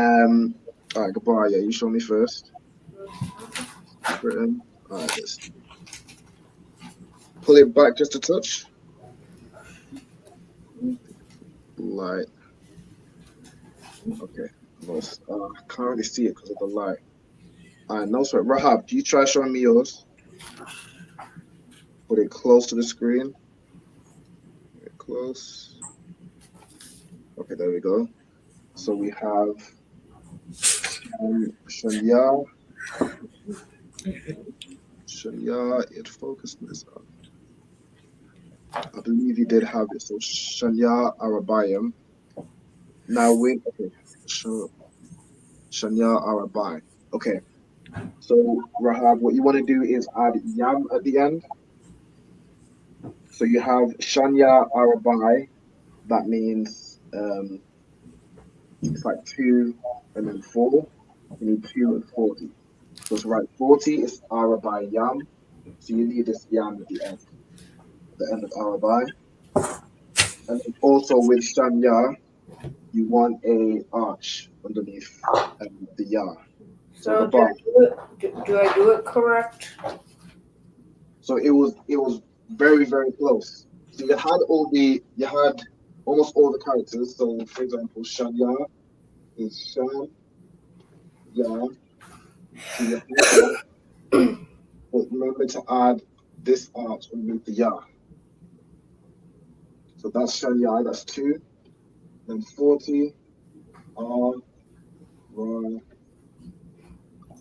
right, Gabar, yeah, you show me first. Written. All right, let's pull it back just a touch. Light. Okay. Almost. Can't really see it because of the light. All right, no sweat. Rahab, do you try showing me yours? Put it close to the screen. Close. Okay, there we go. So we have Shanya. Shanya, it focused this up. I believe you did have it. So Shanya Arabayam. Now wait, okay. Shanya Arabai. Okay. So Rahab, what you want to do is add Yam at the end. So you have Shanya Arabai. That means it's like 2 and then 4. You need 2 and 40. So to write 40 is Arabai Yam. So you need this Yam at the end of Arabai. And then also with Shanya, you want a arch underneath the Ya. So do I do it correct? So it was very, very close. So you had almost all the characters. So for example, Shanya is Shan, Ya. So you have that. But remember to add this arch underneath the Ya. So that's Shanya, that's 2. Then 40, R, Y,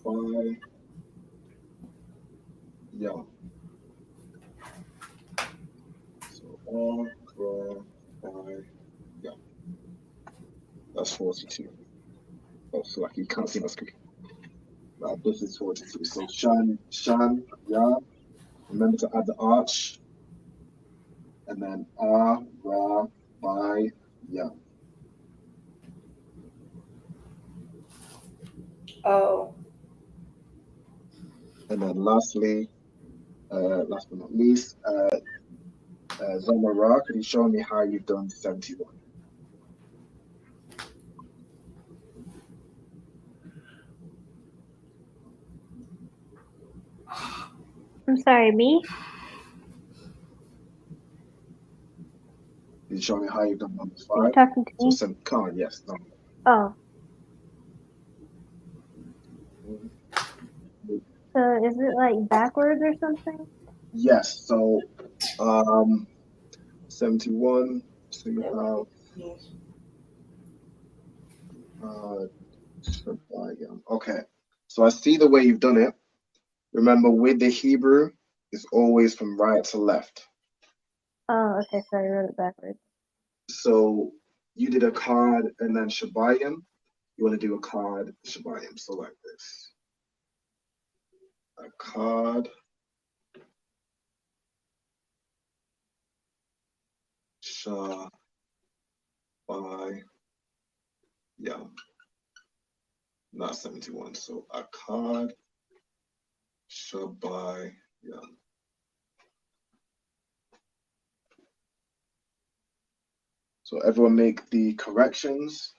5, Ya. So R, Y, 5, Ya. That's 42. Oh, so like you can't see my screen. This is 42. So Shan, Ya. Remember to add the arch. And then R, Ra, Bai, Ya. Oh. And then lastly, last but not least, Zomara, could you show me how you've done 71? I'm sorry, me? Can you show me how you've done numbers Are you 5? talking to So me? come on, yes. No. Oh. So is it like backwards or something? Yes. So 71. So you have okay. So I see the way you've done it. Remember, with the Hebrew, it's always from right to left. Oh, okay, so I wrote it backwards. So you did a card and then Shabayim. You want to do a card Shabayim. So like this. A card. Shabayim. Not 71. So a card Shabayim. So everyone make the corrections.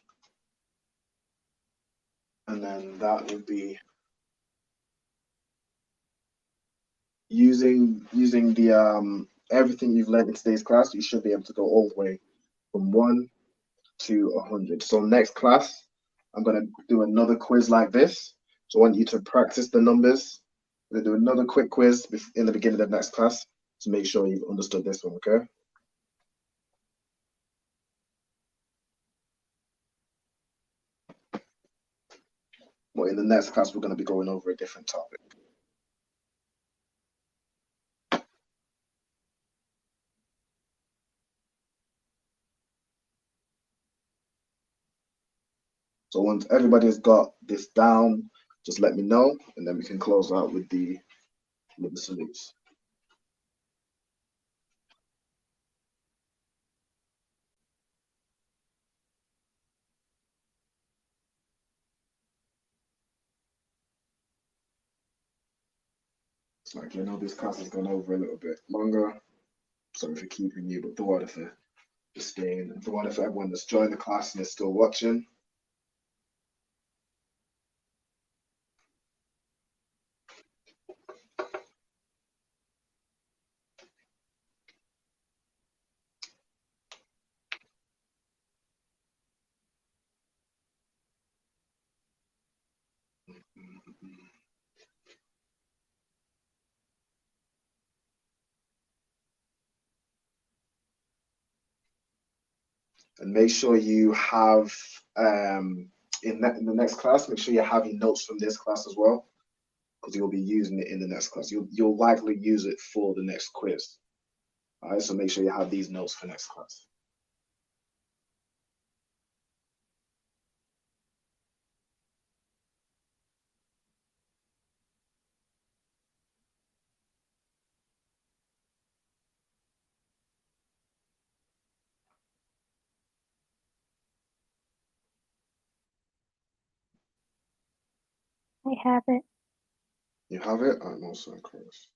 And then that would be using the everything you've learned in today's class. You should be able to go all the way from 1 to 100. So next class, I'm going to do another quiz like this. So I want you to practice the numbers. I'm going to do another quick quiz in the beginning of the next class to make sure you've understood this one, okay? Well, in the next class, we're going to be going over a different topic. So once everybody's got this down, just let me know, and then we can close out with the salutes. Like, this class has gone over a little bit longer. Sorry for keeping you, but the water for staying. The water for everyone that's joined the class and is still watching. And make sure you have in the next class, make sure you have your notes from this class as well, because you'll be using it in the next class. You'll likely use it for the next quiz. All right, so make sure you have these notes for next class. I have it. You have it? I'm also encouraged.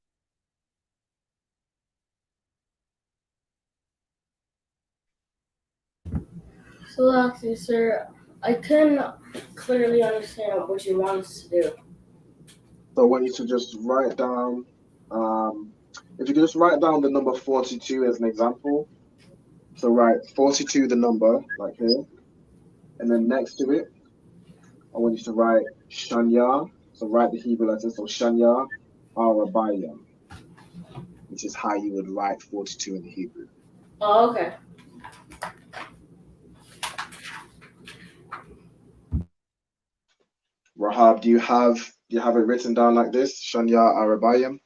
So, actually, sir, I couldn't clearly understand what you want us to do. So I want you to just write down, if you could just write down the number 42 as an example. So write 42, the number, like here. And then next to it, I want you to write Shanya. So write the Hebrew letters. So Shanya Arabayam, which is how you would write 42 in the Hebrew. Oh, okay. Rahab, do you have it written down like this? Shanya Arabayam?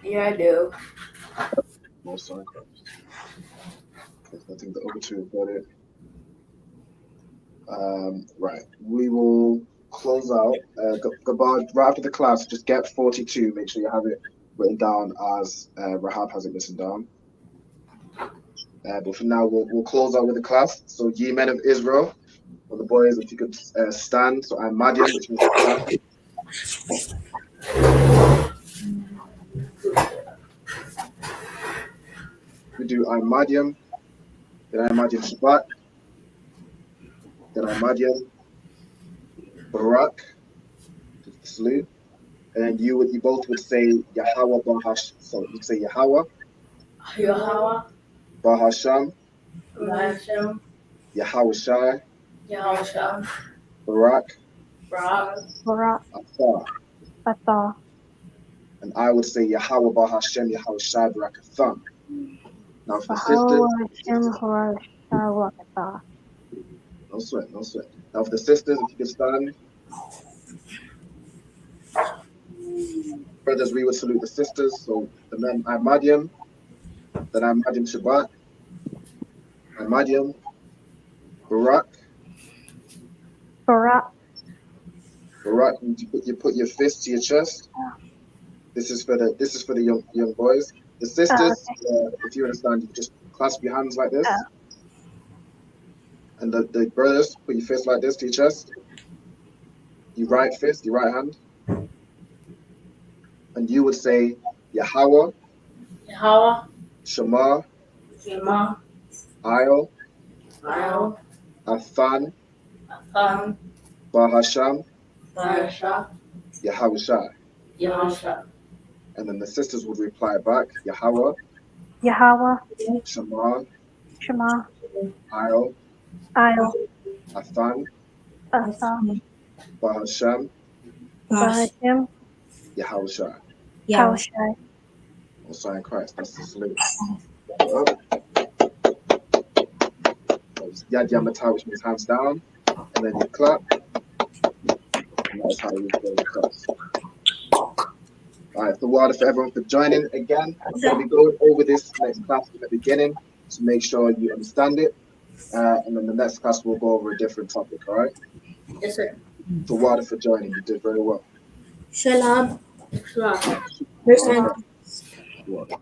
Yeah, I do. No, sorry. I think the other two have got it. Right, we will close out. Gabard, right after the class, just get 42. Make sure you have it written down as Rahab has it written down. But for now, we'll close out with the class. So, ye men of Israel, or the boys, if you could stand. So, I'm Madian, which means we do I'm Madian, then I'm Madian Shabbat, then I'm Madian Barak, salute. And you both would say Yahweh Bahash. So you'd say Yahweh Bahasham, Yahweh Shai, Barak, Barak. Athar. And I would say Yahweh Bahashem, Yahweh Shai, Barak Atham. Now for the sisters, no sweat, no sweat. Now for the sisters, if you can stand. Brothers, we would salute the sisters. So the men, I'm Madian, then I'm Madian Shabbat, I'm Madian Barak. Barak, you put your fist to your chest. This is for the young boys. The sisters, if you understand, you just clasp your hands like this. And the brothers, put your fist like this to your chest. Your right fist, your right hand. And you would say Yahweh, Shema, Ayel, Athan, Bahasham, Yahweh Shai. And then the sisters would reply back, Yahweh, Shema, Ayel, Athan, Bahasham, Yahweh Shai. Also in Christ, that's the salute. Yad Yamata, which means hands down, and then you clap. And that's how you go the class. Alright, the water for everyone for joining again. We'll be going over this next class from the beginning to make sure you understand it. And then the next class we'll go over a different topic, alright? Yes, sir. The water for joining, you did very well. Shalom. Shalom. First time. What?